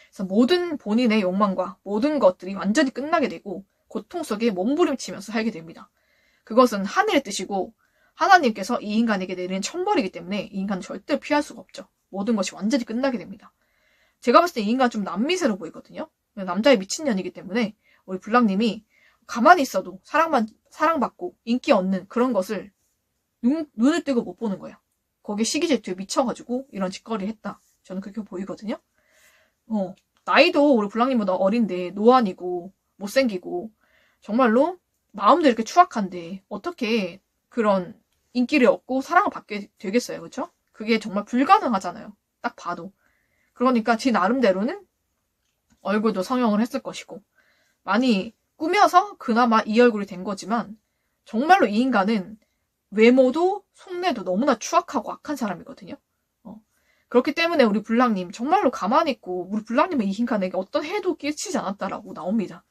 그래서 모든 본인의 욕망과 모든 것들이 완전히 끝나게 되고 고통 속에 몸부림치면서 살게 됩니다. 그것은 하늘의 뜻이고 하나님께서 이 인간에게 내리는 천벌이기 때문에 이 인간은 절대 피할 수가 없죠. 모든 것이 완전히 끝나게 됩니다. 제가 봤을 때 이 인간 좀 남미세로 보이거든요. 남자의 미친년이기 때문에 우리 블랑님이 가만히 있어도 사랑받고 인기 얻는 그런 것을 눈을 뜨고 못 보는 거예요. 거기에 시기질투에 미쳐가지고 이런 짓거리를 했다. 저는 그렇게 보이거든요. 나이도 우리 블랑님보다 어린데 노안이고 못생기고 정말로 마음도 이렇게 추악한데 어떻게 그런 인기를 얻고 사랑을 받게 되겠어요. 그렇죠? 그게 정말 불가능하잖아요. 딱 봐도. 그러니까 지 나름대로는 얼굴도 성형을 했을 것이고 많이 꾸며서 그나마 이 얼굴이 된 거지만 정말로 이 인간은 외모도 속내도 너무나 추악하고 악한 사람이거든요. 그렇기 때문에 우리 블랑님 정말로 가만히 있고 우리 블랑님은 이 인간에게 어떤 해도 끼치지 않았다라고 나옵니다.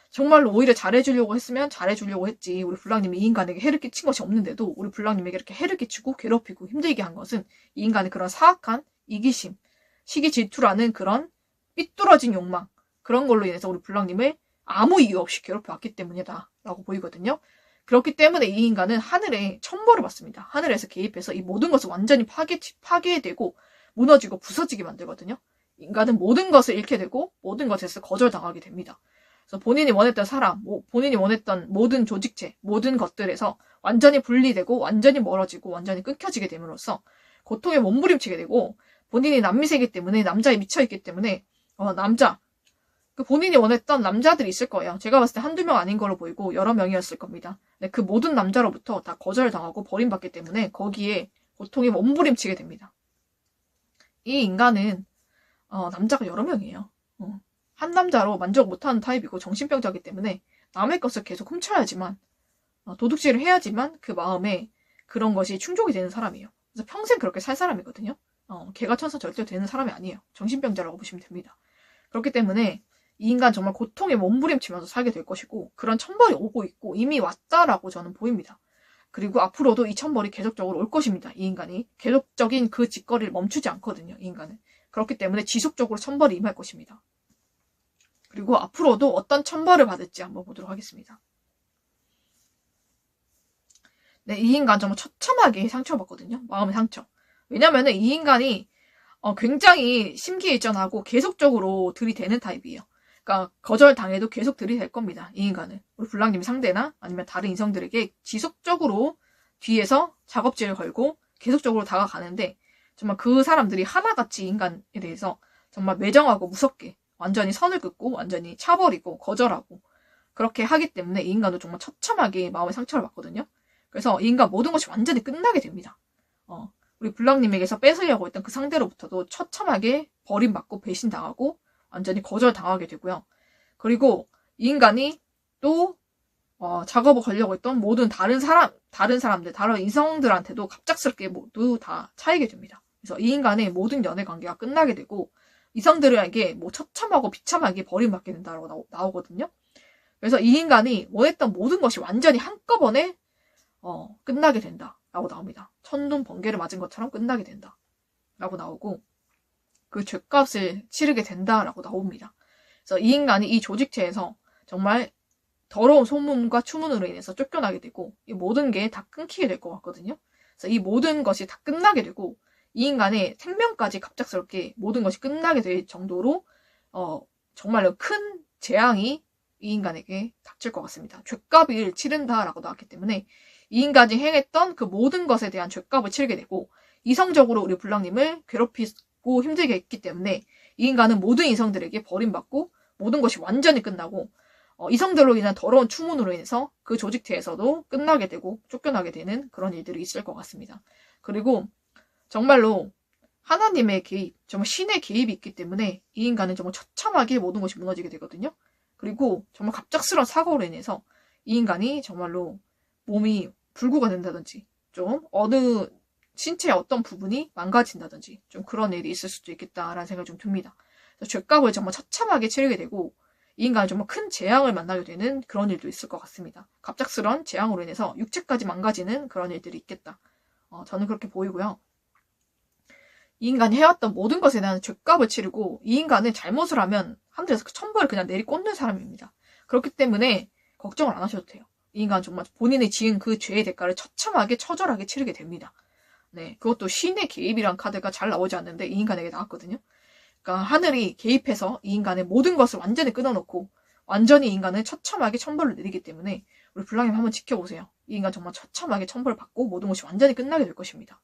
정말로 오히려 잘해주려고 했으면 잘해주려고 했지 우리 블랑님이 이 인간에게 해를 끼친 것이 없는데도 우리 블랑님에게 이렇게 해를 끼치고 괴롭히고 힘들게 한 것은 이 인간의 그런 사악한 이기심, 시기 질투라는 그런 삐뚤어진 욕망, 그런 걸로 인해서 우리 블랑님을 아무 이유 없이 괴롭혀왔기 때문이다 라고 보이거든요. 그렇기 때문에 이 인간은 하늘에 천벌을 받습니다. 하늘에서 개입해서 이 모든 것을 완전히 파괴되고 무너지고 부서지게 만들거든요. 인간은 모든 것을 잃게 되고 모든 것에서 거절당하게 됩니다. 그래서 본인이 원했던 사람, 본인이 원했던 모든 조직체, 모든 것들에서 완전히 분리되고 완전히 멀어지고 완전히 끊겨지게 됨으로써 고통에 몸부림치게 되고 본인이 남미세이기 때문에 남자에 미쳐있기 때문에 본인이 원했던 남자들이 있을 거예요. 제가 봤을 때 한두 명 아닌 걸로 보이고 여러 명이었을 겁니다. 그 모든 남자로부터 다 거절당하고 버림받기 때문에 거기에 고통에 몸부림치게 됩니다. 이 인간은 남자가 여러 명이에요. 한 남자로 만족 못하는 타입이고 정신병자이기 때문에 남의 것을 계속 훔쳐야지만 도둑질을 해야지만 그 마음에 그런 것이 충족이 되는 사람이에요. 그래서 평생 그렇게 살 사람이거든요. 개가 천선 절대 되는 사람이 아니에요. 정신병자라고 보시면 됩니다. 그렇기 때문에 이 인간 정말 고통에 몸부림치면서 살게 될 것이고 그런 천벌이 오고 있고 이미 왔다라고 저는 보입니다. 그리고 앞으로도 이 천벌이 계속적으로 올 것입니다. 이 인간이 계속적인 그 짓거리를 멈추지 않거든요. 이 인간은. 그렇기 때문에 지속적으로 천벌이 임할 것입니다. 그리고 앞으로도 어떤 천벌을 받을지 한번 보도록 하겠습니다. 네, 이 인간 정말 처참하게 상처받거든요. 마음의 상처. 왜냐면은 이 인간이 굉장히 심기일전하고 계속적으로 들이대는 타입이에요. 그러니까 거절당해도 계속 들이댈 겁니다. 이 인간은. 우리 블랑님 상대나 아니면 다른 인성들에게 지속적으로 뒤에서 작업질을 걸고 계속적으로 다가가는데 정말 그 사람들이 하나같이 이 인간에 대해서 정말 매정하고 무섭게 완전히 선을 긋고 완전히 차버리고 거절하고 그렇게 하기 때문에 이 인간도 정말 처참하게 마음의 상처를 받거든요. 그래서 이 인간 모든 것이 완전히 끝나게 됩니다. 우리 블랑님에게서 뺏으려고 했던 그 상대로부터도 처참하게 버림받고 배신당하고 완전히 거절당하게 되고요. 그리고 이 인간이 또 작업을 걸려고 했던 모든 다른 사람들, 다른 이성들한테도 갑작스럽게 모두 다 차이게 됩니다. 그래서 이 인간의 모든 연애 관계가 끝나게 되고 이성들에게 처참하고 비참하게 버림받게 된다고 나오거든요. 그래서 이 인간이 원했던 모든 것이 완전히 한꺼번에 끝나게 된다라고 나옵니다. 천둥 번개를 맞은 것처럼 끝나게 된다라고 나오고 그 죗값을 치르게 된다라고 나옵니다. 그래서 이 인간이 이 조직체에서 정말 더러운 소문과 추문으로 인해서 쫓겨나게 되고 이 모든 게 다 끊기게 될 것 같거든요. 그래서 이 모든 것이 다 끝나게 되고 이 인간의 생명까지 갑작스럽게 모든 것이 끝나게 될 정도로 정말로 큰 재앙이 이 인간에게 닥칠 것 같습니다. 죗값을 치른다라고 나왔기 때문에 이 인간이 행했던 그 모든 것에 대한 죗값을 치르게 되고, 이성적으로 우리 불량님을 괴롭히고 힘들게 했기 때문에 이 인간은 모든 이성들에게 버림받고 모든 것이 완전히 끝나고, 이성들로 인한 더러운 추문으로 인해서 그 조직체에서도 끝나게 되고 쫓겨나게 되는 그런 일들이 있을 것 같습니다. 그리고 정말로 하나님의 개입, 정말 신의 개입이 있기 때문에 이 인간은 정말 처참하게 모든 것이 무너지게 되거든요. 그리고 정말 갑작스러운 사고로 인해서 이 인간이 정말로 몸이 불구가 된다든지, 좀 어느 신체의 어떤 부분이 망가진다든지, 좀 그런 일이 있을 수도 있겠다라는 생각이 좀 듭니다. 그래서 죗값을 정말 처참하게 치르게 되고, 이 인간은 정말 큰 재앙을 만나게 되는 그런 일도 있을 것 같습니다. 갑작스러운 재앙으로 인해서 육체까지 망가지는 그런 일들이 있겠다. 저는 그렇게 보이고요. 이 인간이 해왔던 모든 것에 대한 죗값을 치르고, 이 인간은 잘못을 하면 하늘에서 그 천벌을 그냥 내리꽂는 사람입니다. 그렇기 때문에 걱정을 안 하셔도 돼요. 이 인간은 정말 본인이 지은 그 죄의 대가를 처참하게 처절하게 치르게 됩니다. 네, 그것도 신의 개입이란 카드가 잘 나오지 않는데 이 인간에게 나왔거든요. 그러니까 하늘이 개입해서 이 인간의 모든 것을 완전히 끊어놓고 완전히 이 인간은 처참하게 천벌을 내리기 때문에 우리 불량님 한번 지켜보세요. 이 인간 정말 처참하게 천벌을 받고 모든 것이 완전히 끝나게 될 것입니다.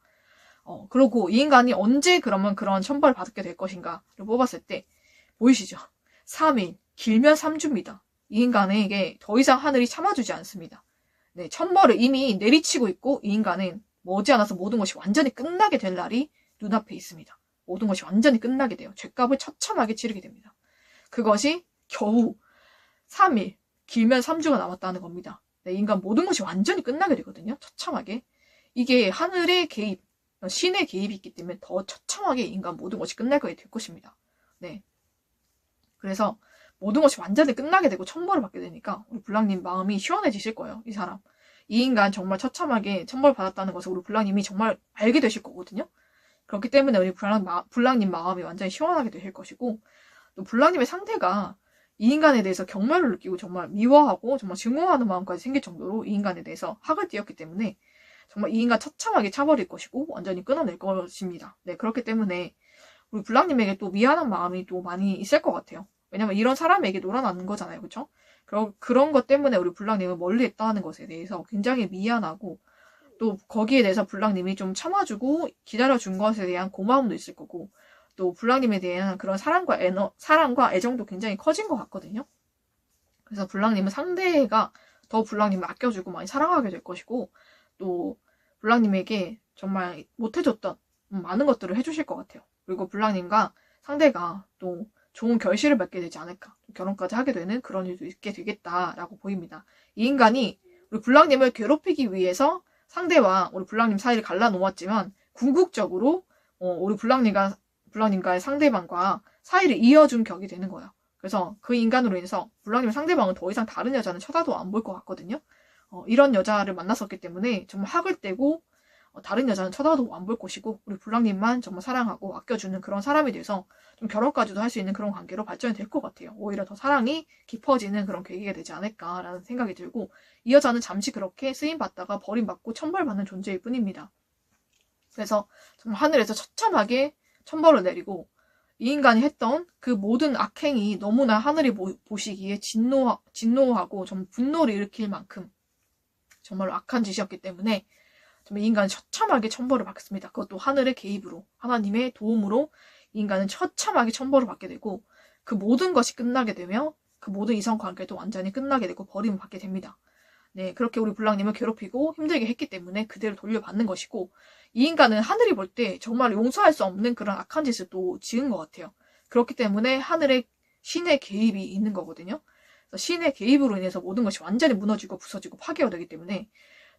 그리고 이 인간이 언제 그러면 그런 천벌을 받게 될 것인가를 뽑았을 때 보이시죠? 3일, 길면 3주입니다. 이 인간에게 더 이상 하늘이 참아주지 않습니다. 네, 천벌을 이미 내리치고 있고 이 인간은 머지않아서 모든 것이 완전히 끝나게 될 날이 눈앞에 있습니다. 모든 것이 완전히 끝나게 돼요. 죗값을 처참하게 치르게 됩니다. 그것이 겨우 3일, 길면 3주가 남았다는 겁니다. 네, 인간 모든 것이 완전히 끝나게 되거든요. 처참하게. 이게 하늘의 개입, 신의 개입이 있기 때문에 더 처참하게 인간 모든 것이 끝나게 될 것입니다. 네. 그래서 모든 것이 완전히 끝나게 되고 천벌을 받게 되니까 우리 불량님 마음이 시원해지실 거예요. 이 사람. 이 인간 정말 처참하게 천벌 받았다는 것을 우리 불량님이 정말 알게 되실 거거든요. 그렇기 때문에 우리 불량님 마음이 완전히 시원하게 되실 것이고, 또 불량님의 상태가 이 인간에 대해서 경멸을 느끼고 정말 미워하고 정말 증오하는 마음까지 생길 정도로 이 인간에 대해서 학을 띄었기 때문에 정말 이 인간 처참하게 차버릴 것이고 완전히 끊어낼 것입니다. 네, 그렇기 때문에 우리 불량님에게 또 미안한 마음이 또 많이 있을 것 같아요. 왜냐면 이런 사람에게 놀아나는 거잖아요. 그렇죠? 그런 것 때문에 우리 불량님은 멀리 했다는 것에 대해서 굉장히 미안하고, 또 거기에 대해서 불량님이 좀 참아주고 기다려준 것에 대한 고마움도 있을 거고, 또 불량님에 대한 그런 사랑과 애정도 굉장히 커진 것 같거든요. 그래서 불량님은 상대가 더 불량님을 아껴주고 많이 사랑하게 될 것이고, 또 불량님에게 정말 못해줬던 많은 것들을 해주실 것 같아요. 그리고 불량님과 상대가 또 좋은 결실을 맺게 되지 않을까, 결혼까지 하게 되는 그런 일도 있게 되겠다라고 보입니다. 이 인간이 우리 불량님을 괴롭히기 위해서 상대와 우리 불량님 사이를 갈라놓았지만 궁극적으로 우리 불량님과의 상대방과 사이를 이어준 격이 되는 거예요. 그래서 그 인간으로 인해서 불량님의 상대방은 더 이상 다른 여자는 쳐다도 안 볼 것 같거든요. 이런 여자를 만났었기 때문에 정말 학을 떼고 다른 여자는 쳐다도 안 볼 것이고, 우리 불량님만 정말 사랑하고 아껴주는 그런 사람이 돼서 좀 결혼까지도 할 수 있는 그런 관계로 발전이 될 것 같아요. 오히려 더 사랑이 깊어지는 그런 계기가 되지 않을까라는 생각이 들고, 이 여자는 잠시 그렇게 쓰임받다가 버림받고 천벌받는 존재일 뿐입니다. 그래서 정말 하늘에서 처참하게 천벌을 내리고, 이 인간이 했던 그 모든 악행이 너무나 하늘이 보시기에 진노하고 정말 분노를 일으킬 만큼 정말로 악한 짓이었기 때문에 정말 이 인간은 처참하게 천벌을 받습니다. 그것도 하늘의 개입으로, 하나님의 도움으로 이 인간은 처참하게 천벌을 받게 되고, 그 모든 것이 끝나게 되며 그 모든 이성관계도 완전히 끝나게 되고 버림을 받게 됩니다. 네, 그렇게 우리 불량님을 괴롭히고 힘들게 했기 때문에 그대로 돌려받는 것이고, 이 인간은 하늘이 볼 때 정말 용서할 수 없는 그런 악한 짓을 또 지은 것 같아요. 그렇기 때문에 하늘의 신의 개입이 있는 거거든요. 그래서 신의 개입으로 인해서 모든 것이 완전히 무너지고 부서지고 파괴가 되기 때문에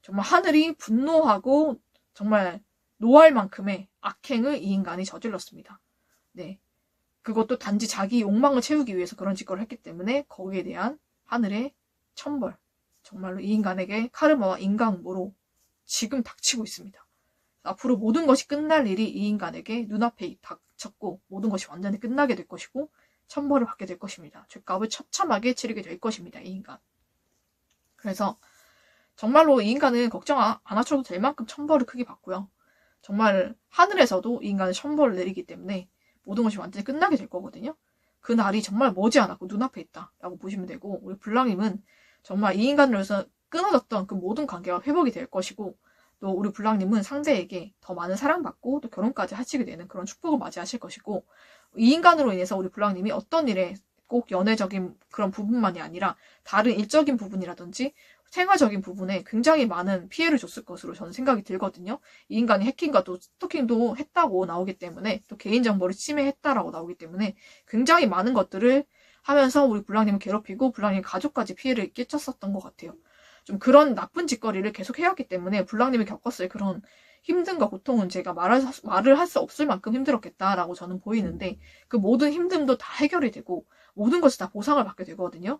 정말 하늘이 분노하고 정말 노할 만큼의 악행을 이 인간이 저질렀습니다. 네, 그것도 단지 자기 욕망을 채우기 위해서 그런 짓거리를 했기 때문에 거기에 대한 하늘의 천벌, 정말로 이 인간에게 카르마와 인간응보로 지금 닥치고 있습니다. 앞으로 모든 것이 끝날 일이 이 인간에게 눈앞에 닥쳤고, 모든 것이 완전히 끝나게 될 것이고 천벌을 받게 될 것입니다. 죗값을 처참하게 치르게 될 것입니다. 이 인간. 그래서 정말로 이 인간은 걱정 안 하셔도 될 만큼 천벌을 크게 받고요. 정말 하늘에서도 이 인간은 천벌을 내리기 때문에 모든 것이 완전히 끝나게 될 거거든요. 그 날이 정말 머지않았고 눈앞에 있다라고 보시면 되고, 우리 불량님은 정말 이 인간으로서 끊어졌던 그 모든 관계가 회복이 될 것이고, 또 우리 불랑님은 상대에게 더 많은 사랑받고 또 결혼까지 하시게 되는 그런 축복을 맞이하실 것이고, 이 인간으로 인해서 우리 불랑님이 어떤 일에 꼭 연애적인 그런 부분만이 아니라 다른 일적인 부분이라든지 생활적인 부분에 굉장히 많은 피해를 줬을 것으로 저는 생각이 들거든요. 이 인간이 해킹과 또 스토킹도 했다고 나오기 때문에, 또 개인정보를 침해했다라고 나오기 때문에 굉장히 많은 것들을 하면서 우리 불랑님을 괴롭히고 불랑님 가족까지 피해를 끼쳤었던 것 같아요. 좀 그런 나쁜 짓거리를 계속 해왔기 때문에 불랑님이 겪었을 그런 힘듦과 고통은 제가 말을 할 수 없을 만큼 힘들었겠다라고 저는 보이는데, 그 모든 힘듦도 다 해결이 되고 모든 것이 다 보상을 받게 되거든요.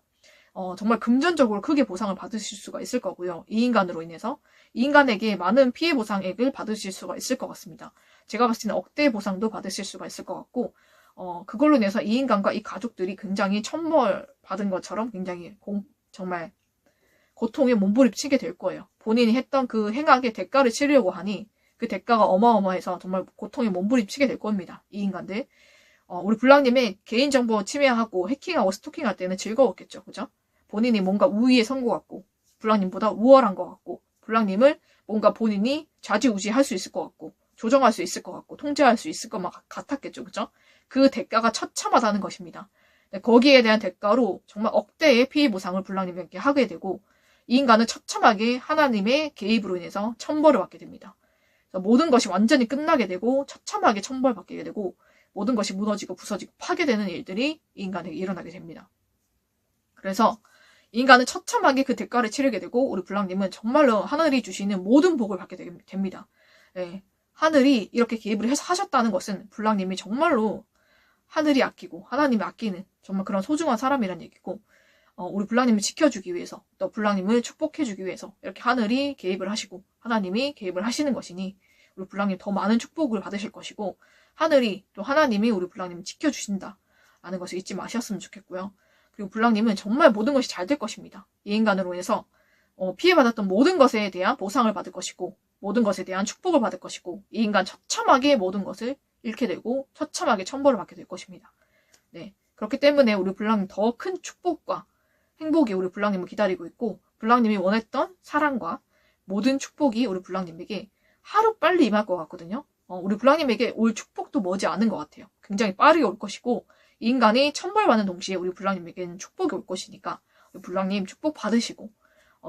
정말 금전적으로 크게 보상을 받으실 수가 있을 거고요. 이 인간으로 인해서 이 인간에게 많은 피해 보상액을 받으실 수가 있을 것 같습니다. 제가 봤을 때는 억대 보상도 받으실 수가 있을 것 같고, 그걸로 인해서 이 인간과 이 가족들이 굉장히 천벌 받은 것처럼 굉장히 정말 고통에 몸부림치게 될 거예요. 본인이 했던 그 행악의 대가를 치르려고 하니 그 대가가 어마어마해서 정말 고통에 몸부림치게 될 겁니다. 이 인간들. 우리 불랑님의 개인정보 침해하고 해킹하고 스토킹할 때는 즐거웠겠죠. 그죠? 본인이 뭔가 우위에 선 것 같고, 불랑님보다 우월한 것 같고, 불랑님을 뭔가 본인이 좌지우지할 수 있을 것 같고, 조정할 수 있을 것 같고, 통제할 수 있을 것만 같았겠죠. 그죠? 그 대가가 처참하다는 것입니다. 거기에 대한 대가로 정말 억대의 피해 보상을 불랑님에게 하게 되고, 이 인간은 처참하게 하나님의 개입으로 인해서 천벌을 받게 됩니다. 모든 것이 완전히 끝나게 되고 처참하게 천벌받게 되고 모든 것이 무너지고 부서지고 파괴되는 일들이 이 인간에게 일어나게 됩니다. 그래서 이 인간은 처참하게 그 대가를 치르게 되고 우리 불랑님은 정말로 하늘이 주시는 모든 복을 받게 됩니다. 네, 하늘이 이렇게 개입을 해서 하셨다는 것은 불랑님이 정말로 하늘이 아끼고 하나님이 아끼는 정말 그런 소중한 사람이라는 얘기고, 우리 불랑님을 지켜주기 위해서, 또 불랑님을 축복해주기 위해서 이렇게 하늘이 개입을 하시고 하나님이 개입을 하시는 것이니 우리 불랑님 더 많은 축복을 받으실 것이고, 하늘이 또 하나님이 우리 불랑님을 지켜주신다 라는 것을 잊지 마셨으면 좋겠고요. 그리고 불랑님은 정말 모든 것이 잘 될 것입니다. 이 인간으로 인해서 피해받았던 모든 것에 대한 보상을 받을 것이고, 모든 것에 대한 축복을 받을 것이고, 이 인간 처참하게 모든 것을 잃게 되고 처참하게 천벌을 받게 될 것입니다. 네, 그렇기 때문에 우리 불랑님 더 큰 축복과 행복이 우리 불랑님을 기다리고 있고, 불랑님이 원했던 사랑과 모든 축복이 우리 불랑님에게 하루빨리 임할 것 같거든요. 우리 불랑님에게 올 축복도 머지 않은 것 같아요. 굉장히 빠르게 올 것이고, 이 인간이 천벌받는 동시에 우리 불랑님에게는 축복이 올 것이니까 우리 불랑님 축복 받으시고,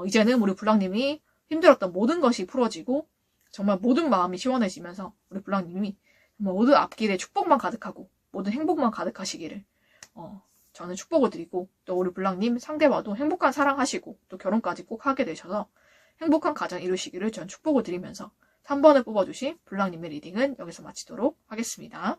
이제는 우리 불랑님이 힘들었던 모든 것이 풀어지고 정말 모든 마음이 시원해지면서 우리 불랑님이 정말 모든 앞길에 축복만 가득하고 모든 행복만 가득하시기를 저는 축복을 드리고, 또 우리 불랑님 상대와도 행복한 사랑하시고 또 결혼까지 꼭 하게 되셔서 행복한 가정 이루시기를 전 축복을 드리면서 3번을 뽑아주신 불랑님의 리딩은 여기서 마치도록 하겠습니다.